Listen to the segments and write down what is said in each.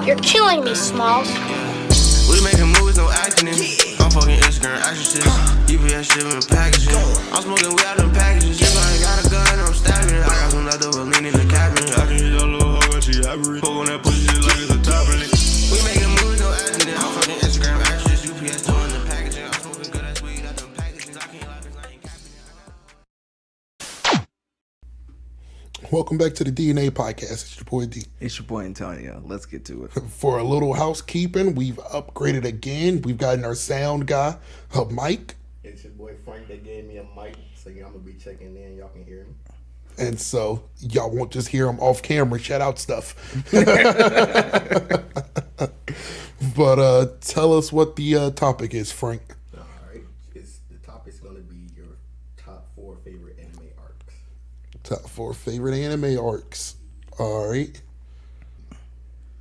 You're killing me, Smalls. We making movies, no acting in. I'm fucking Instagram action shit. UPS shipping packages. I'm smoking weed out them packages. If I ain't got a gun, I'm stabbing it. I got some leftover lean in the cabinet. I can hit your little hoe when she happy. Poke on that pussy shit like it's a tablet. We making movies, no acting in. I'm fucking Instagram action shit. UPS doing the packaging. I'm smoking good ass weed out them packages. I can't lie 'cause I ain't capping it. Welcome back to the DNA podcast. It's your boy D. It's your boy Antonio. Let's get to it. For a little housekeeping, we've upgraded again. We've gotten our sound guy, Mike. It's your boy Frank that gave me a mic, so I'm gonna be checking in. Y'all can hear me. And so y'all won't just hear him off camera shout out stuff. But tell us what the topic is, Frank. All right, the topic's gonna be your top 4 favorite anime arcs. Top 4 favorite anime arcs. All right.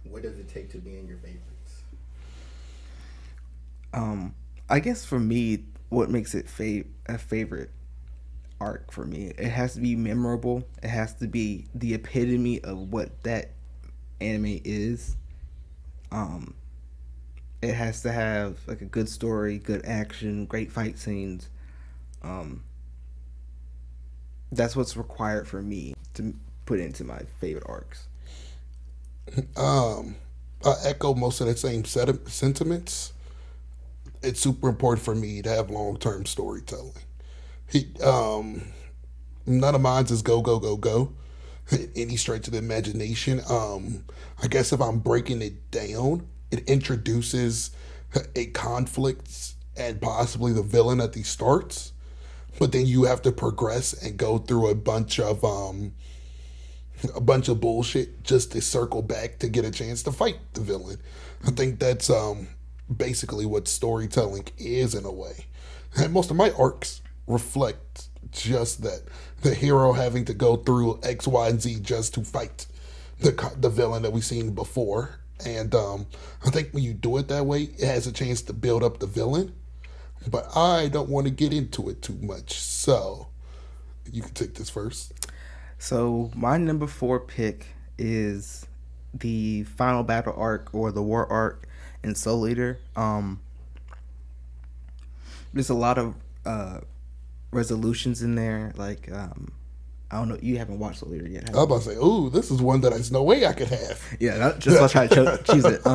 What does it take to be in your favorites? I guess for me, what makes it a favorite arc for me, it has to be memorable. It has to be the epitome of what that anime is. It has to have like a good story, good action, great fight scenes. That's what's required for me to put into my favorite arcs. I echo most of the same sentiments. It's super important for me to have long-term storytelling. None of mine is go, go, go, go. Any stretch of the imagination. I guess if I'm breaking it down, it introduces a conflict and possibly the villain at the starts, but then you have to progress and go through a bunch of bullshit just to circle back to get a chance to fight the villain. I think that's basically what storytelling is in a way. And most of my arcs reflect just that. The hero having to go through X, Y, and Z just to fight the villain that we've seen before. And I think when you do it that way, it has a chance to build up the villain. But I don't want to get into it too much. So you can take this first. So my number 4 pick is the final battle arc or the war arc in Soul Eater. There's a lot of resolutions in there. Like I don't know, you haven't watched Soul Eater yet, have you? I was about to say, ooh, this is one that there's no way I could have. Yeah, just I'll try to choose it.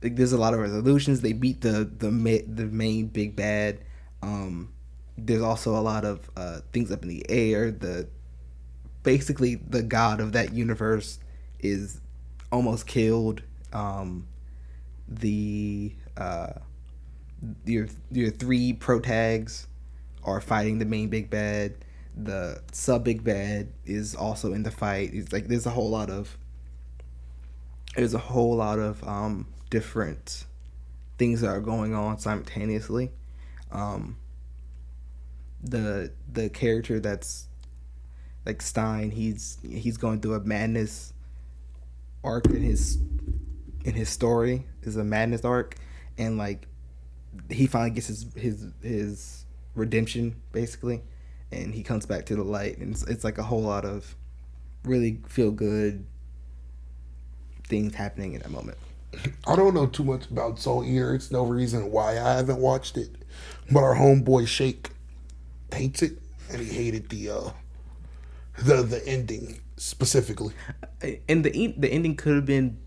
Like, there's a lot of resolutions. They beat the main big bad. There's also a lot of things up in the air. Basically the god of that universe is almost killed. Your 3 protags are fighting the main big bad. The sub big bad is also in the fight. It's like there's a whole lot of different things that are going on simultaneously. The character that's like Stein, he's going through a madness arc in his story. Is a madness arc, and like he finally gets his redemption basically, and he comes back to the light, and it's like a whole lot of really feel good things happening in that moment. I don't know too much about Soul Eater. It's no reason why I haven't watched it, but our homeboy Shake hates it, and he hated the ending specifically. And the ending could have been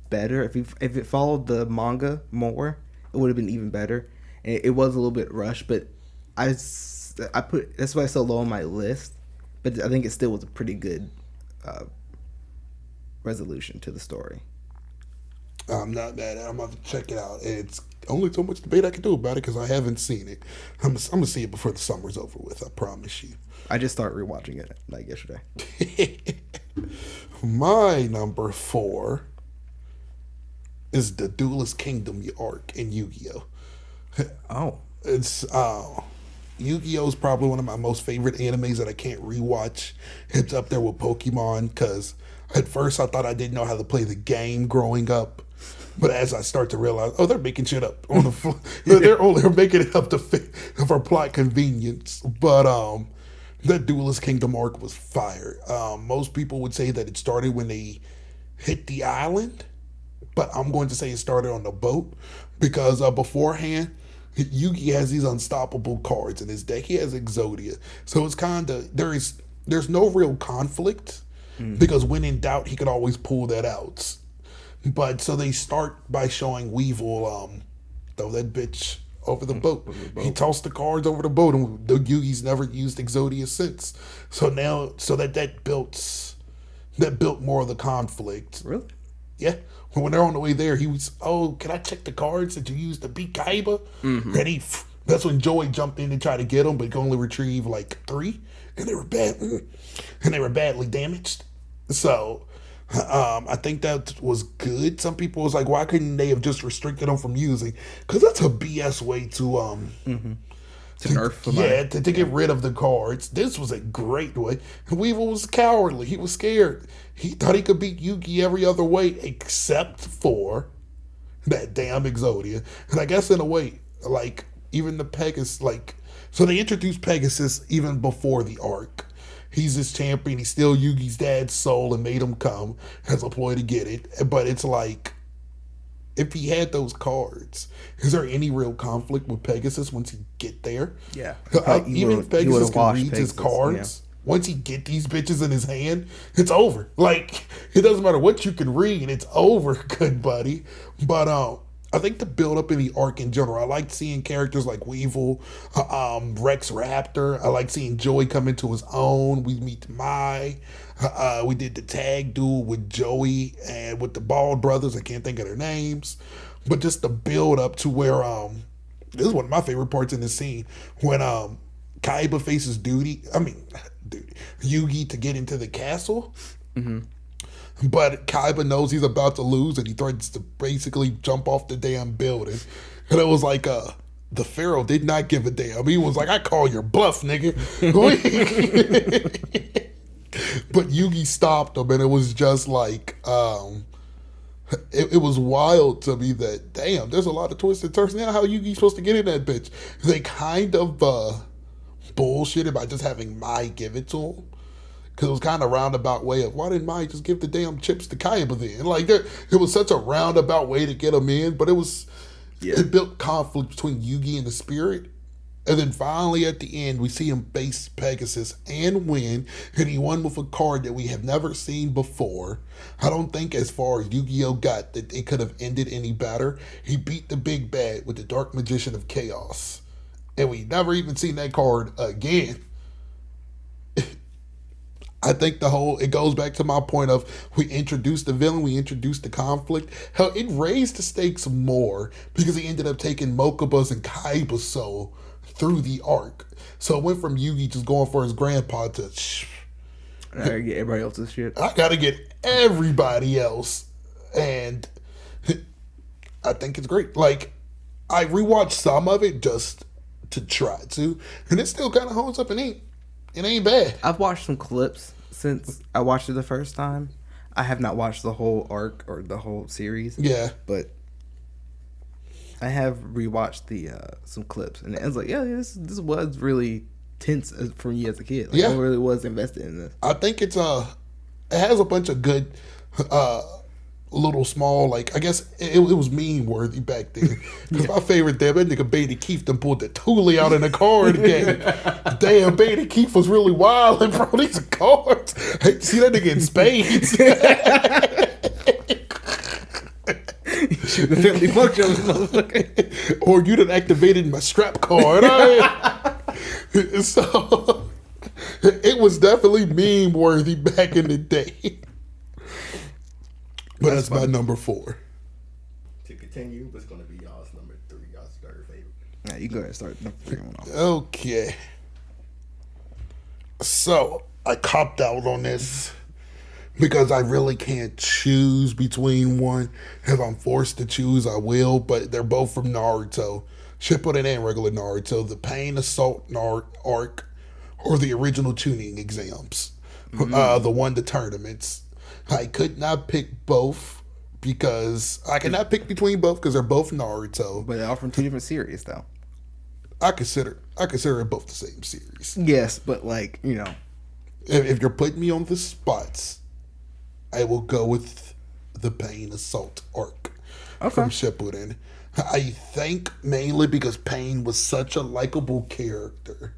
better if it followed the manga more. It would have been even better. It was a little bit rushed, but I put that's why it's so low on my list. But I think it still was a pretty good resolution to the story. I'm not mad at it. I'm about to check it out. It's only so much debate I can do about it because I haven't seen it. I'm gonna see it before the summer's over with. I promise you. I just started rewatching it like yesterday. My number 4 is the Duelist Kingdom arc in Yu-Gi-Oh. Oh, It's Yu-Gi-Oh is probably one of my most favorite animes that I can't rewatch. It's up there with Pokemon because at first I thought I didn't know how to play the game growing up. But as I start to realize, they're making shit up on the fly. They're making it up for plot convenience. But that Duelist Kingdom arc was fire. Most people would say that it started when they hit the island but I'm going to say it started on the boat because beforehand, Yugi has these unstoppable cards in his deck. He has Exodia, so it's kind of there's no real conflict because when in doubt, he could always pull that out. But so they start by showing Weevil throw that bitch over the boat. He tossed the cards over the boat, and the Yugi's never used Exodia since. So now, that built more of the conflict. Really? Yeah. When they're on the way there, he was, oh, can I check the cards that you used to beat Kaiba? And that's when Joey jumped in and tried to get him, but he could only retrieve like 3, and they were badly damaged. So I think that was good. Some people was like, why couldn't they have just restricted them from using? Because that's a BS way to nerf them. Yeah, to get rid of the cards. This was a great way. Weevil was cowardly. He was scared. He thought he could beat Yugi every other way except for that damn Exodia. And I guess in a way, like, even the Pegasus, like, so they introduced Pegasus even before the arc. He's this champion. He steal Yugi's dad's soul and made him come as a ploy to get it. But it's like, if he had those cards, is there any real conflict with Pegasus once he get there? Yeah. Even if Pegasus can read his cards, once he get these bitches in his hand, it's over. Like, it doesn't matter what you can read, it's over, good buddy. But I think the build up in the arc in general, I like seeing characters like Weevil, Rex Raptor. I like seeing Joey come into his own. We meet Mai. We did the tag duel with Joey and with the Bald brothers. I can't think of their names, but just the build up to where this is one of my favorite parts in this scene when Kaiba faces Yugi to get into the castle. But Kaiba knows he's about to lose, and he threatens to basically jump off the damn building. And it was like, the Pharaoh did not give a damn. He was like, I call your bluff, nigga. But Yugi stopped him, and it was just like, it was wild to me that, damn, there's a lot of twists and turns. Now how Yugi's supposed to get in that bitch? They kind of bullshitted by just having Mai give it to him. Because it was kind of a roundabout way of, why didn't Mai just give the damn chips to Kaiba then? Like, it was such a roundabout way to get him in, but it built conflict between Yugi and the spirit. And then finally at the end, we see him face Pegasus and win, and he won with a card that we have never seen before. I don't think as far as Yu-Gi-Oh! Got that it could have ended any better. He beat the big bad with the Dark Magician of Chaos. And we never even seen that card again. I think it goes back to my point of we introduced the villain, we introduced the conflict. Hell, it raised the stakes more because he ended up taking Mokuba's and Kaiba's soul through the arc. So it went from Yugi just going for his grandpa to, I gotta get everybody else's shit. I gotta get everybody else. And I think it's great. Like, I rewatched some of it just to try to, and it still kind of holds up and it ain't bad. I've watched some clips since I watched it the first time. I have not watched the whole arc or the whole series. Yeah. But I have rewatched some clips, and I was like, yeah, this was really tense for me as a kid. Like, I really was invested in this. I think it has a bunch of good little small, like, I guess it was meme worthy back then. Because my favorite damn, that nigga Baby Keith done pulled the Thule out in the card game. Damn, Baby Keith was really wild and bro, these are cards. Hey, see that nigga in spades. Shoot the family function, motherfucker. Or you done activated my strap card. So it was definitely meme worthy back in the day. But that's my number 4. To continue, what's going to be y'all's number 3? Y'all's third favorite. Yeah, you go ahead and start number 3 off. Okay. So I copped out on this because I really can't choose between one. If I'm forced to choose, I will. But they're both from Naruto. Shippuden and regular Naruto. The Pain Assault arc or the original tuning exams. The one, the tournaments. I could not pick both because I cannot pick between both because they're both Naruto. But they're all from 2 different series, though. I consider it both the same series. Yes, but like, you know, If you're putting me on the spots, I will go with the Pain Assault arc Okay. from Shippuden. I think mainly because Pain was such a likable character.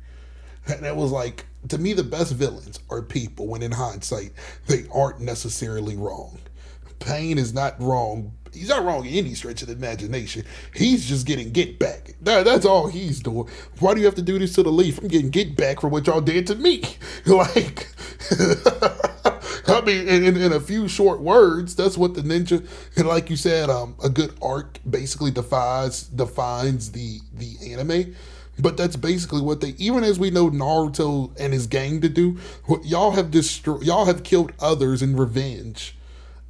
And it was like, to me, the best villains are people when in hindsight, they aren't necessarily wrong. Pain is not wrong. He's not wrong in any stretch of the imagination. He's just getting get back. That's all he's doing. Why do you have to do this to the Leaf? I'm getting get back for what y'all did to me. Like, I mean, in a few short words, that's what the ninja, and like you said, a good arc basically defines the anime. But that's basically what they, even as we know Naruto and his gang to do, what y'all have killed others in revenge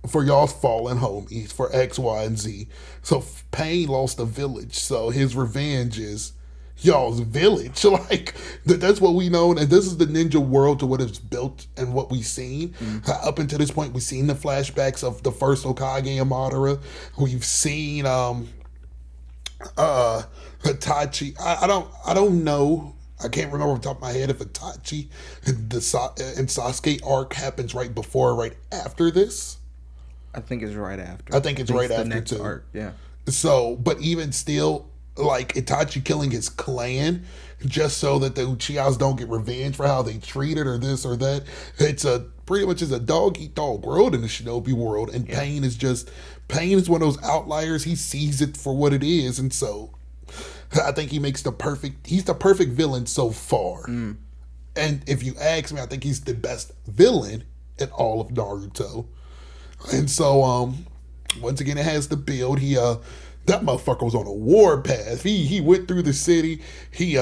for y'all's fallen homies, for X, Y, and Z. So Pain lost a village, so his revenge is y'all's village. Like, that's what we know, and this is the ninja world to what it's built and what we've seen. Up until this point, we've seen the flashbacks of the first Hokage and Madara. We've seen Itachi. I don't know. I can't remember off the top of my head if Itachi and Sasuke arc happens right before or right after this. I think it's right after. I think it's right the after next too. arc, yeah. So, but even still, like Itachi killing his clan just so that the Uchihas don't get revenge for how they treated or this or that. It's pretty much is a dog eat dog world in the Shinobi world, and Pain is one of those outliers. He sees it for what it is, and so I think he's the perfect villain so far. And if you ask me, I think he's the best villain in all of Naruto. And so, once again, it has the build. That motherfucker was on a war path. He went through the city. He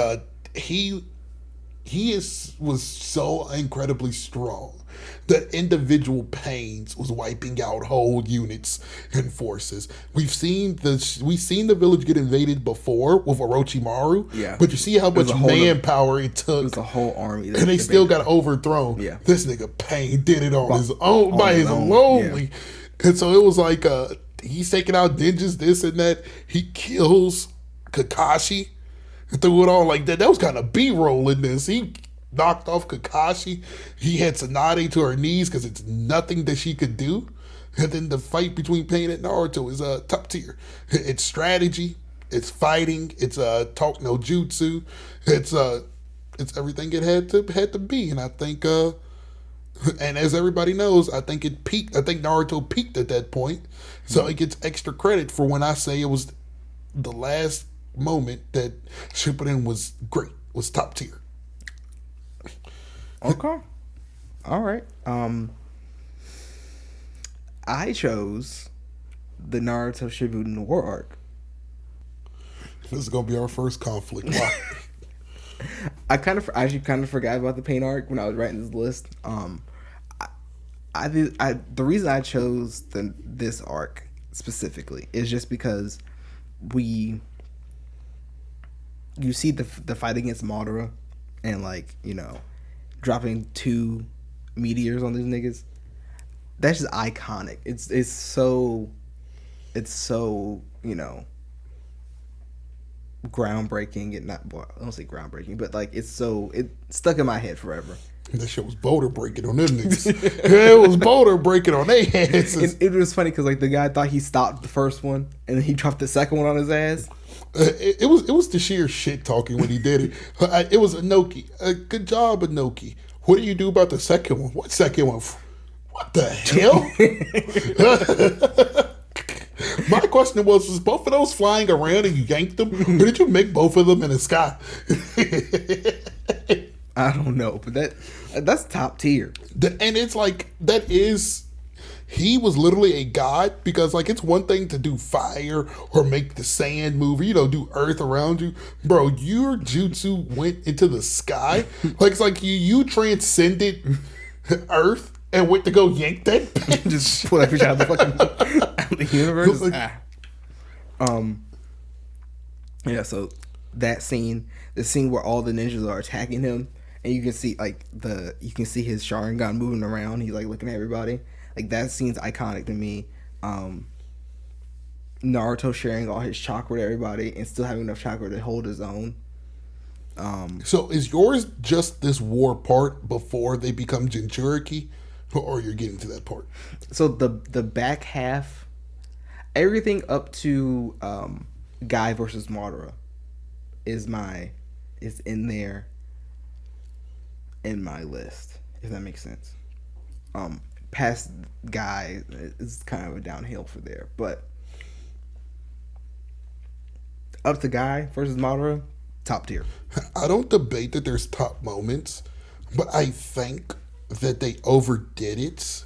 was so incredibly strong that individual Pains was wiping out whole units and forces. We've seen the village get invaded before with Orochimaru. Yeah. But you see how much manpower it took. It was a whole army. And they still got overthrown. Yeah. This nigga Pain did it on his own, by his own. Yeah. And so it was like, he's taking out ninjas, this and that. He kills Kakashi through it all like that. That was kind of B-roll in this. He knocked off Kakashi. He had Tsunade to her knees because it's nothing that she could do. And then the fight between Pain and Naruto is top tier. It's strategy. It's fighting. It's talk no jutsu. It's everything it had to be. And I think and as everybody knows, I think it peaked. I think Naruto peaked at that point. So it gets extra credit for when I say it was the last moment that Shippuden was great, was top tier. Okay. All right. I chose the Naruto Shippuden War arc. This is gonna be our first conflict. Why? I actually kind of forgot about the Pain arc when I was writing this list. The reason I chose this arc specifically is just because you see the fight against Madara and, like, you know, dropping 2 meteors on these niggas. That's just iconic. It's so you know, groundbreaking. And not, well, I don't say groundbreaking, but like it stuck in my head forever. That shit was boulder breaking on them niggas. It was boulder breaking on their asses. It was funny because, like, the guy thought he stopped the first one and then he dropped the second one on his ass. It was the sheer shit talking when he did it. It was Inoki. Good job, Inoki. What do you do about the second one? What second one? What the hell? My question was both of those flying around and you yanked them? Or did you make both of them in the sky? I don't know, but that's top tier. And it's like, he was literally a god, because like it's one thing to do fire or make the sand move, you know, do earth around you. Bro, your jutsu went into the sky. Like it's like you transcended earth and went to go yank that bitch. Just pull that bitch out of the universe. Yeah, so that scene, the scene where all the ninjas are attacking him, and you can see his Sharingan moving around. He's like looking at everybody. Like, that scene's iconic to me. Naruto sharing all his chakra to everybody and still having enough chakra to hold his own. So is yours just this war part before they become Jinchuriki? or you're getting to that part. So the back half, everything up to Guy versus Madara is in there in my list, if that makes sense. Past Guy is kind of a downhill for there, but up to Guy versus Madara, top tier. I don't debate that there's top moments, but I think that they overdid it. So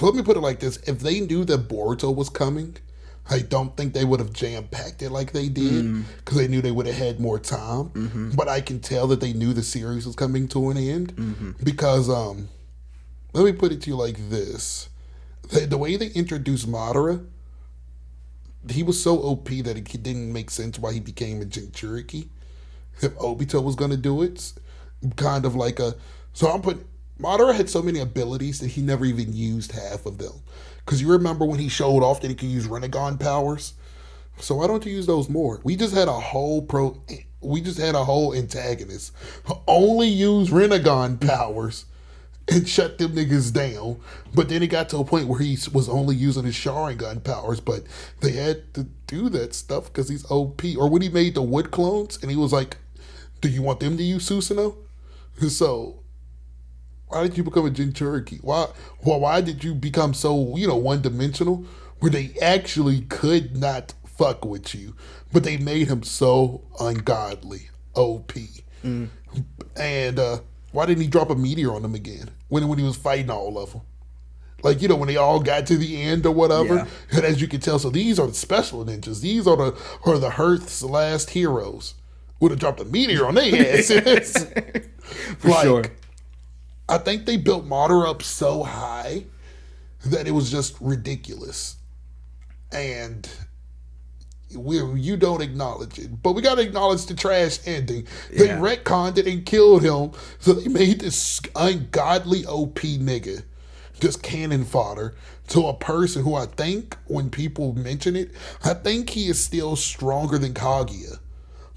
let me put it like this. If they knew that Boruto was coming, I don't think they would have jam-packed it like they did, because they knew they would have had more time. But I can tell that they knew the series was coming to an end, because let me put it to you like this. The way they introduced Madara, he was so OP that it didn't make sense why he became a Jinchuriki. If Obito was going to do it, kind of like a... So I'm putting... Madara had so many abilities that he never even used half of them. Because you remember when he showed off that he could use Rinnegan powers? So why don't you use those more? We just had a whole antagonist who only use Rinnegan powers and shut them niggas down. But then it got to a point where he was only using his Sharingan powers, but they had to do that stuff because he's OP. Or when he made the wood clones and he was like, do you want them to use Susanoo? So why did you become a Jinchuriki? Why did you become so, one-dimensional where they actually could not fuck with you, but they made him so ungodly OP? And why didn't he drop a meteor on them again when he was fighting all of them? Like, when they all got to the end or whatever. Yeah. And as you can tell, so these are the special ninjas. These are the Hearth's last heroes. Would have dropped a meteor on their asses. For sure. I think they built Madara up so high that it was just ridiculous. And you don't acknowledge it. But we got to acknowledge the trash ending. They retconned it and killed him. So they made this ungodly OP nigga just cannon fodder to a person who I think, when people mention it, I think he is still stronger than Kaguya.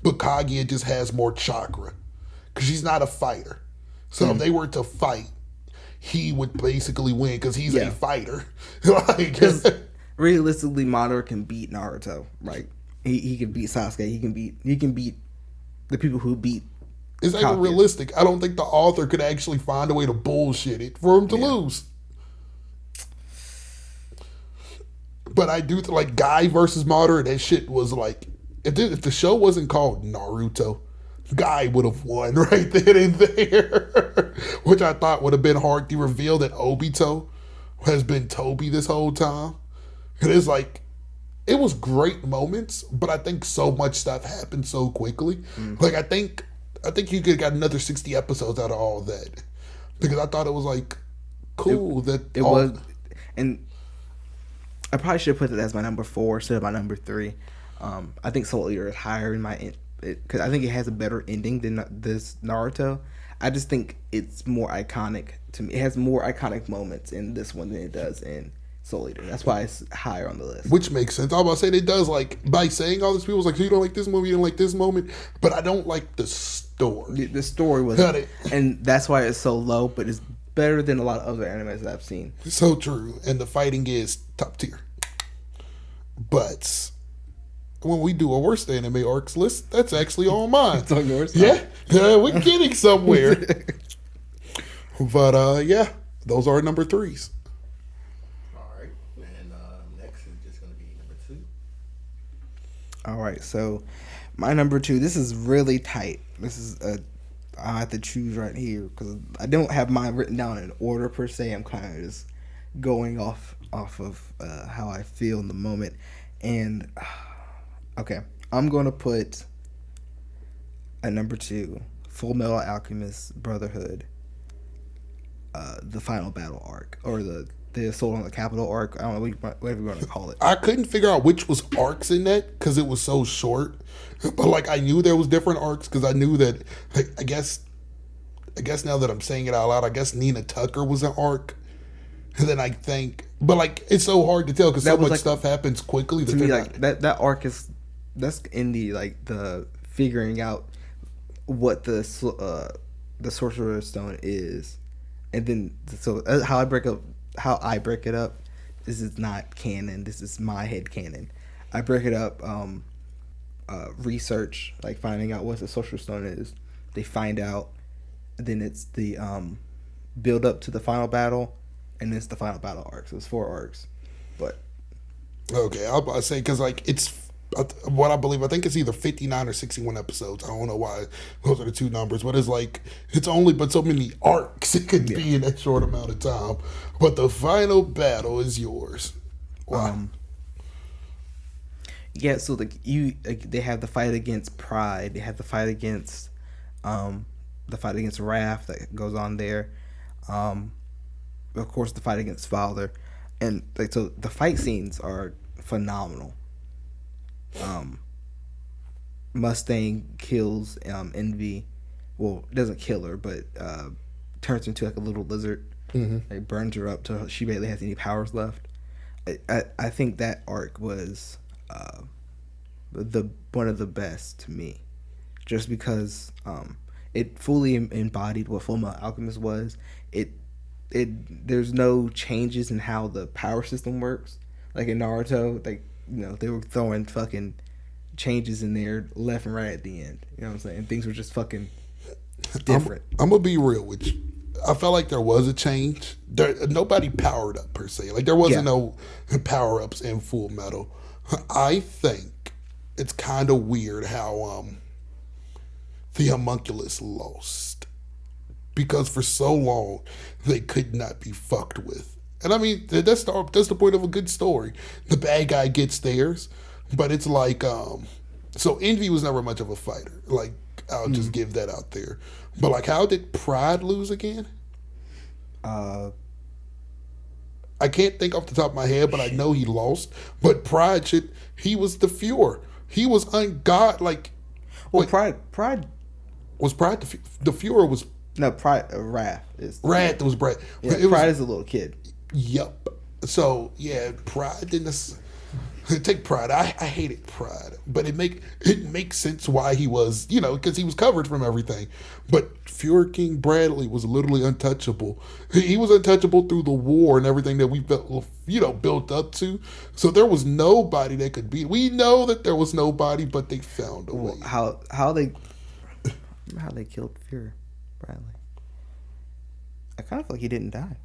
But Kaguya just has more chakra. Because she's not a fighter. So if they were to fight, he would basically win because he's a fighter. Because realistically, Madara can beat Naruto, right? He can beat Sasuke. He can beat the people who beat. It's not even realistic. I don't think the author could actually find a way to bullshit it for him to lose. But I do like Guy versus Madara. That shit was like, if the show wasn't called Naruto, Guy would have won right then and there, which I thought would have been hard to reveal that Obito has been Toby this whole time. It is like, it was great moments, but I think so much stuff happened so quickly. Like I think you could have got another 60 episodes out of all that, because I thought it was like cool it was, and I probably should have put it as my number 4 instead of my number 3. I think Soul Eater is higher in my because I think it has a better ending than this Naruto. I just think it's more iconic to me. It has more iconic moments in this one than it does in Soul Eater. That's why it's higher on the list. Which makes sense. I was about to say it does, like, by saying all this, people's like, you don't like this movie, you don't like this moment, but I don't like the story. The story was, and that's why it's so low, but it's better than a lot of other animes that I've seen. So true. And the fighting is top tier. But when we do a worst anime arcs list, that's actually on mine. It's on yours? Yeah. We're getting somewhere. But yeah, those are number 3s. All right. And next is just going to be number 2. All right. So my number 2, this is really tight. This is I have to choose right here because I don't have mine written down in order per se. I'm kind of just going off of how I feel in the moment. And okay, I'm gonna put at number 2, Full Metal Alchemist Brotherhood, the final battle arc, or the Assault on the Capital arc. I don't know whatever you want to call it. I couldn't figure out which was arcs in that because it was so short. But like I knew there was different arcs because I knew that. Like, I guess now that I'm saying it out loud, I guess Nina Tucker was an arc. And then I think, but like it's so hard to tell because so much stuff happens quickly. To me, like that arc that's in the figuring out what the Sorcerer's Stone is. and then so how I break it up. This is not canon. This is my head canon. I break it up. Research, like finding out what the Sorcerer's Stone is. They find out. Then it's the build up to the final battle, and it's the final battle arc. So it's 4 arcs, but Okay, I'll say because like it's what I believe. I think it's either 59 or 61 episodes. I don't know why those are the 2 numbers, but it's like it's only but so many arcs it could be in that short amount of time. But the final battle is yours. Wow. Yeah, so they have the fight against Pride. They have the fight against Wrath that goes on there. Of course, the fight against Father, and like so the fight scenes are phenomenal. Mustang kills Envy. Well, doesn't kill her, but turns her into like a little lizard. Like burns her up till she barely has any powers left. I think that arc was the one of the best to me, just because it fully embodied what Fullmetal Alchemist was. There's no changes in how the power system works. Like in Naruto, like they were throwing fucking changes in there left and right at the end. You know what I'm saying? Things were just fucking different. I'm gonna be real with you. I felt like there was a change. Nobody powered up per se. Like there wasn't no power ups in Full Metal. I think it's kind of weird how the homunculus lost, because for so long they could not be fucked with. And I mean that's the point of a good story. The bad guy gets theirs, but it's like so Envy was never much of a fighter. Like I'll just give that out there. But like, how did Pride lose again? I can't think off the top of my head, but I know he lost. But Pride he was the Fuhrer. He was ungod. Like, well, Pride was Pride the Fuhrer was no Pride. Wrath is Wrath was Pride. Yeah, Pride is a little kid. Yup. So yeah, Pride didn't. Take Pride. I hated Pride, but it makes sense why he was, because he was covered from everything. But Fuhrer King Bradley was literally untouchable. He was untouchable through the war and everything that we built up to. So there was nobody that could beat. We know that there was nobody, but they found a way. How they killed Fuhrer Bradley? I kind of feel like he didn't die.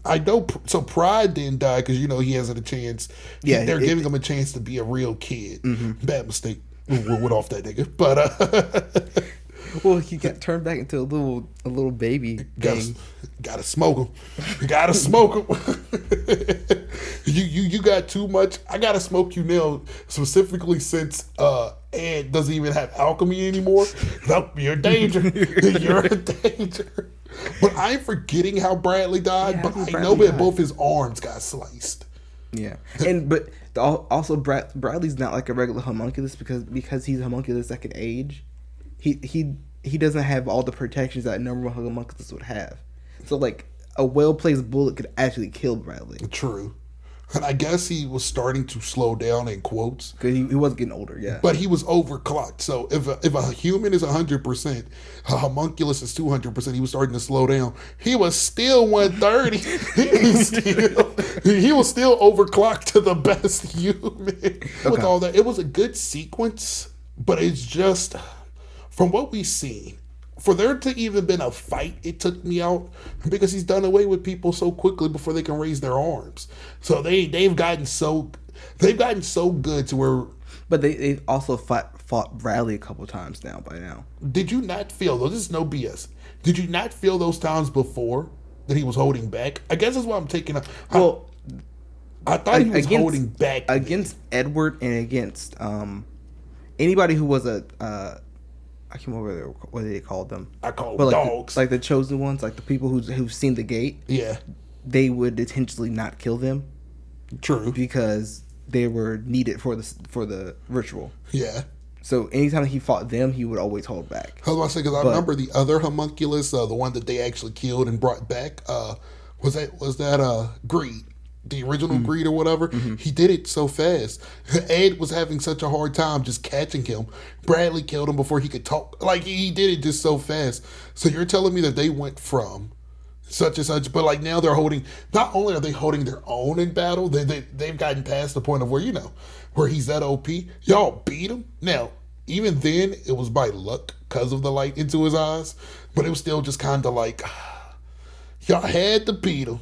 I know, so Pride didn't die because he hasn't a chance. Yeah, they're giving him a chance to be a real kid. Bad mistake. Went off that nigga, but well, he got turned back into a little baby. Gotta smoke him. Gotta smoke him. You got too much. I gotta smoke you now, specifically since Ed doesn't even have alchemy anymore. Nope, you're a danger. You're a danger. But I'm forgetting how Bradley died, but I know that both his arms got sliced. Yeah, but also Bradley's not like a regular homunculus because he's a homunculus that can age. He doesn't have all the protections that a normal homunculus would have. So like a well-placed bullet could actually kill Bradley. True. And I guess he was starting to slow down in quotes. Because he was getting older, yeah. But he was overclocked. So if a human is 100%, a homunculus is 200%, he was starting to slow down. He was still 130. he was still overclocked to the best human. With all that. It was a good sequence, but it's just, from what we've seen, for there to even been a fight, it took me out because he's done away with people so quickly before they can raise their arms. So they've gotten so good to where. But they've also fought Bradley a couple times by now. Did you not feel though? This is no BS. Did you not feel those times before that he was holding back? I guess that's why I'm taking up. Well, I thought he was holding back against Edward and against anybody who was I can't remember what they called them. I call them dogs. Like the chosen ones, like the people who've seen the gate. Yeah. They would intentionally not kill them. True. Because they were needed for the ritual. Yeah. So anytime he fought them, he would always hold back. I was about to say, because I remember the other homunculus, the one that they actually killed and brought back, was that Greed. the original greed or whatever, he did it so fast. Ed was having such a hard time just catching him. Bradley killed him before he could talk. Like, he did it just so fast. So you're telling me that they went from such and such, but like now they're holding, not only are they holding their own in battle, they've gotten past the point of where, where he's that OP. Y'all beat him. Now, even then, it was by luck because of the light into his eyes, but it was still just kind of like, y'all had to beat him,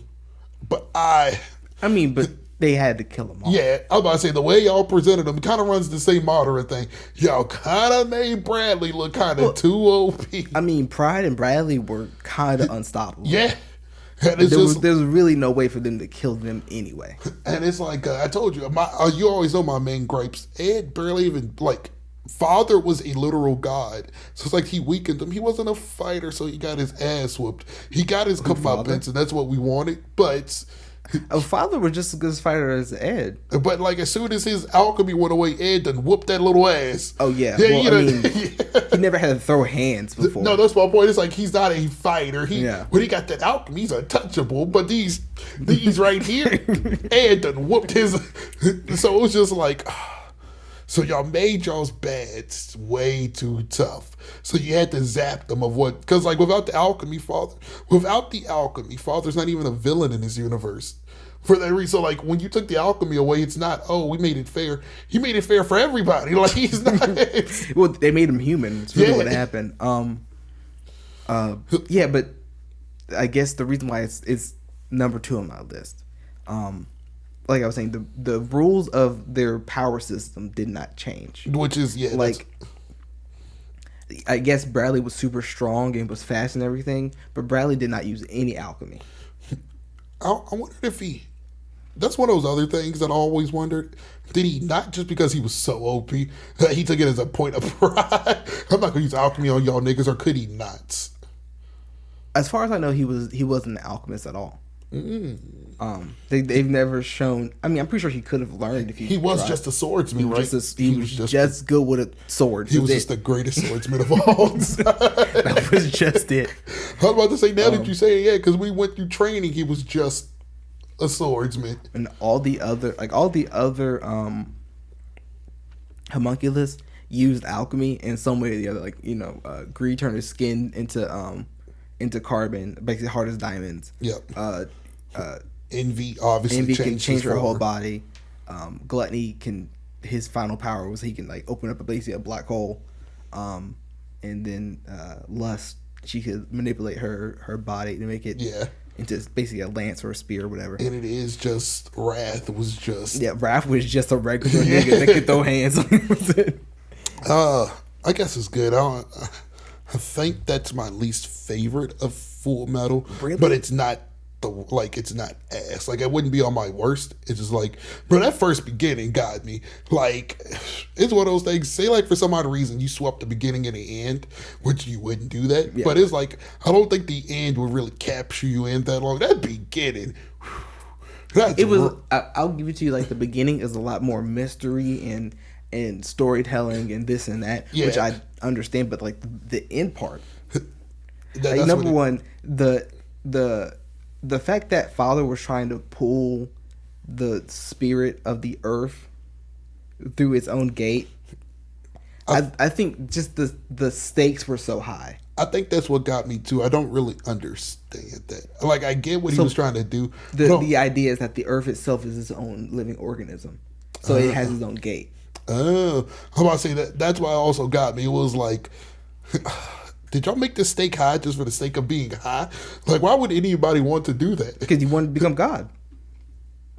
but but they had to kill him off. yeah, I was about to say, the way y'all presented him kind of runs the same moderate thing. Y'all kind of made Bradley look kind of too OP. Pride and Bradley were kind of unstoppable. Yeah. And there was really no way for them to kill them anyway. And it's like, I told you, you always know my main gripes. Ed barely even, Father was a literal god. So it's like he weakened him. He wasn't a fighter, so he got his ass whooped. He got his comeuppance, and that's what we wanted. But Father was just as good a fighter as Ed. But as soon as his alchemy went away, Ed done whooped that little ass. Oh yeah. He never had to throw hands before. No, that's my point. It's like he's not a fighter. When he got that alchemy, he's untouchable. But these right here, Ed done whooped his. So it was just like. So y'all made y'all's bads way too tough. So you had to zap them of what, because without the alchemy, Father's not even a villain in this universe. For that reason, so when you took the alchemy away, it's not, we made it fair. He made it fair for everybody. He's not. Well, they made him human. It's really what happened. But I guess the reason why it's number 2 on my list. Like I was saying, the rules of their power system did not change. Which is, I guess Bradley was super strong and was fast and everything, but Bradley did not use any alchemy. I wondered if that's one of those other things that I always wondered. Did he not, just because he was so OP, that he took it as a point of pride? I'm not going to use alchemy on y'all niggas, or could he not? As far as I know, he wasn't an alchemist at all. They've never shown. I'm pretty sure he could have learned if he was tried. Just a swordsman, right? He was just good with a sword. He was just the greatest swordsman of all time. That was just it. I was about to say, now that you say it, because we went through training, he was just a swordsman. And all the other homunculus used alchemy in some way or the other. Greed turned his skin into carbon, basically hard as diamonds. Yep. Envy obviously can change her whole body. Gluttony his final power was he can open up basically a black hole. And then lust, she could manipulate her body to make it into basically a lance or a spear or whatever. And it is just Wrath was just Wrath was just a regular nigga that could throw hands on him. I guess it's good. I think that's my least favorite of Full Metal. Really? But it's not it's not ass. It wouldn't be on my worst. It's just bro, that first beginning got me. It's one of those things, say for some odd reason you swap the beginning and the end, which you wouldn't do that. Yeah. But it's I don't think the end would really capture you in that long. That beginning, I'll give it to you, the beginning is a lot more mystery and storytelling and this and that, which I understand, but the end part. Number one, the fact that Father was trying to pull the spirit of the earth through its own gate, I think just the stakes were so high. I think that's what got me too. I don't really understand that. I get what he was trying to do. The idea is that the earth itself is its own living organism, so it has its own gate. Oh, I'm about to say that's why it also got me. It was did y'all make the stake high just for the sake of being high? Why would anybody want to do that? Because he wanted to become God.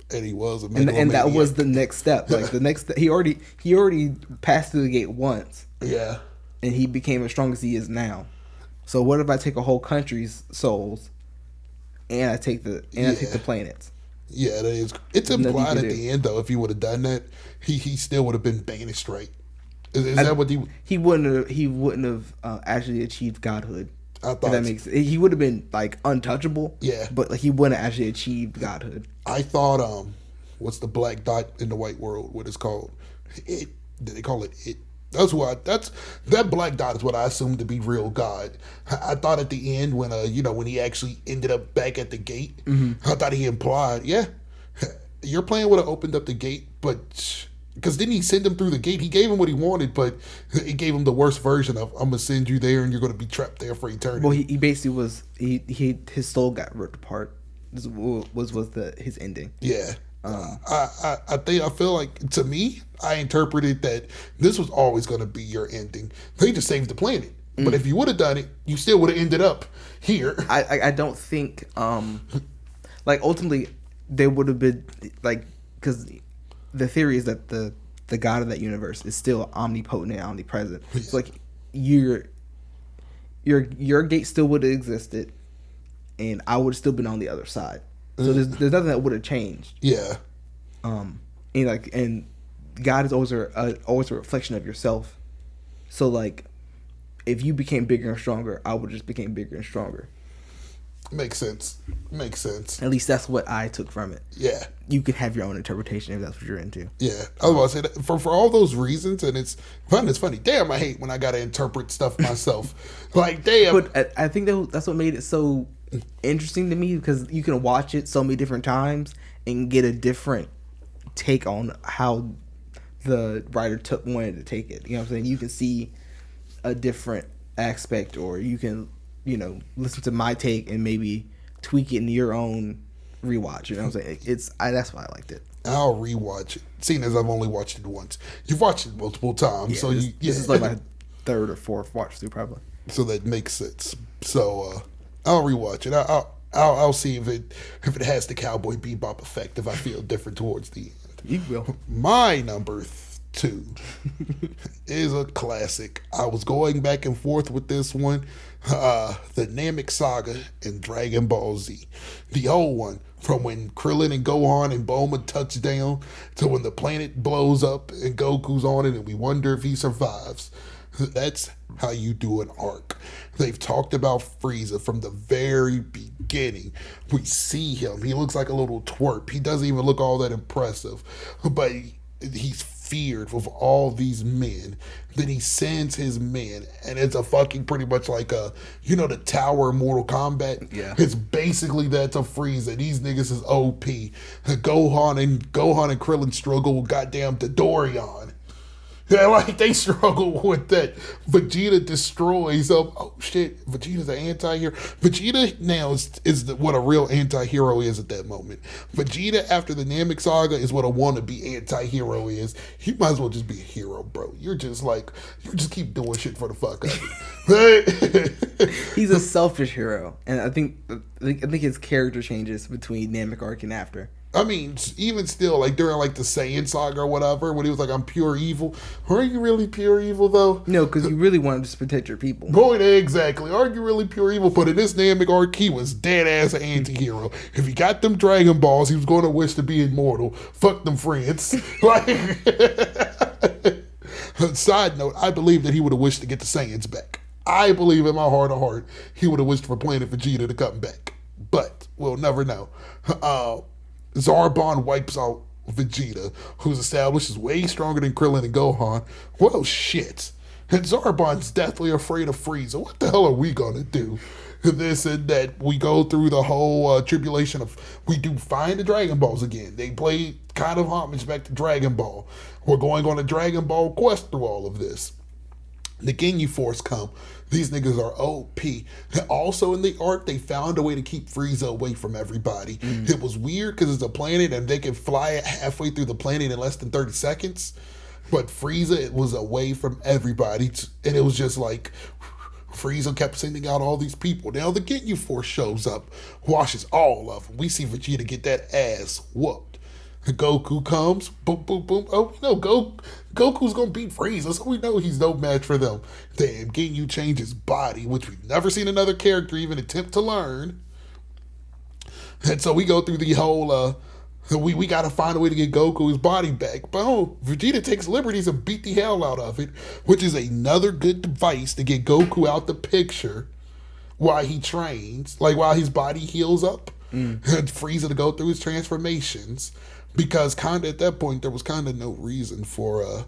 And he was a and that was the next step. The next he already passed through the gate once. Yeah. And he became as strong as he is now. So what if I take a whole country's souls and I take the planets? Yeah, that is. It's implied at the end though. If he would have done that, he still would have been banished, right? Is that what he wouldn't have actually achieved godhood. I thought that makes sense. He would have been untouchable. Yeah, but he wouldn't have actually achieved godhood. I thought what's the black dot in the white world? What it's called? It. Did they call it it? That black dot is what I assumed to be real God. I thought at the end when when he actually ended up back at the gate, I thought he implied, your plan would have opened up the gate, but because didn't he send him through the gate? He gave him what he wanted, but it gave him the worst version of I'm gonna send you there and you're gonna be trapped there for eternity. Well, he basically was his soul got ripped apart. This was his ending. Yeah. I feel like, to me, I interpreted that this was always going to be your ending. They just saved the planet. But if you would have done it, you still would have ended up here. I don't think, like, ultimately, they would have been, like, because the theory is that the God of that universe is still omnipotent and omnipresent. Yeah. It's like, your gate still would have existed, and I would have still been on the other side. So there's nothing that would have changed. Yeah. And God is always a reflection of yourself. So like, if you became bigger and stronger, I would just became bigger and stronger. Makes sense. At least that's what I took from it. Yeah. You can have your own interpretation if that's what you're into. Yeah. I was about to say that for all those reasons, and it's funny. Damn, I hate when I gotta interpret stuff myself. Like, damn. But I think that's what made it so interesting to me, because you can watch it so many different times and get a different take on how the writer wanted to take it. You know what I'm saying? You can see a different aspect, or you can, listen to my take and maybe tweak it in your own rewatch. You know what I'm saying? That's why I liked it. I'll rewatch it, seeing as I've only watched it once. You've watched it multiple times, so this is like my third or fourth watch through, probably. So that makes sense. So I'll rewatch it. I'll see if it has the Cowboy Bebop effect, if I feel different towards the end. You will. My number 2 is a classic. I was going back and forth with this one. The Namek Saga in Dragon Ball Z. The old one, from when Krillin and Gohan and Bulma touch down to when the planet blows up and Goku's on it and we wonder if he survives. That's how you do an arc. They've talked about Frieza from the very beginning. We see him. He looks like a little twerp. He doesn't even look all that impressive. But he's feared with all these men. Then he sends his men, and it's a fucking pretty much like the tower in Mortal Kombat. Yeah. It's basically that to Frieza. These niggas is OP. Gohan and Krillin struggle with goddamn Dorian. Yeah, like, they struggle with that. Vegeta destroys them. Oh, shit. Vegeta's an anti-hero. Vegeta now is what a real anti-hero is at that moment. Vegeta, after the Namek Saga, is what a wannabe anti-hero is. You might as well just be a hero, bro. You just keep doing shit for the fuck of it. He's a selfish hero. And I think his character changes between Namek arc and after. I mean, even still, like, during, like, the Saiyan saga or whatever, when he was like, I'm pure evil. Are you really pure evil, though? No, because you really wanted to protect your people. Boy, exactly. Are you really pure evil? But in this Namek arc, he was dead-ass an anti-hero. If he got them Dragon Balls, he was going to wish to be immortal. Fuck them friends. Like, side note, I believe that he would have wished to get the Saiyans back. I believe in my heart of heart, he would have wished for Planet Vegeta to come back. But we'll never know. Zarbon wipes out Vegeta, who's established as way stronger than Krillin and Gohan. Well, shit. And Zarbon's deathly afraid of Frieza. What the hell are we gonna do? This and that. We go through the whole tribulation of, we do find the Dragon Balls again. They play kind of homage back to Dragon Ball. We're going on a Dragon Ball quest through all of this. The Ginyu Force come. These niggas are OP. Also in the arc, they found a way to keep Frieza away from everybody. It was weird because it's a planet and they can fly it halfway through the planet in less than 30 seconds. But Frieza, it was away from everybody. And it was just like, Frieza kept sending out all these people. Now the Ginyu Force shows up, washes all of them. We see Vegeta get that ass whooped. Goku comes, boom, boom, boom. Oh, Goku's gonna beat Frieza, so we know he's no match for them. Damn, Ginyu changed his body, which we've never seen another character even attempt to learn. And so we go through the whole, we gotta find a way to get Goku his body back. But Vegeta takes liberties and beat the hell out of it, which is another good device to get Goku out the picture while he trains, like while his body heals up. And Frieza to go through his transformations. Because kind of at that point, there was kind of no reason for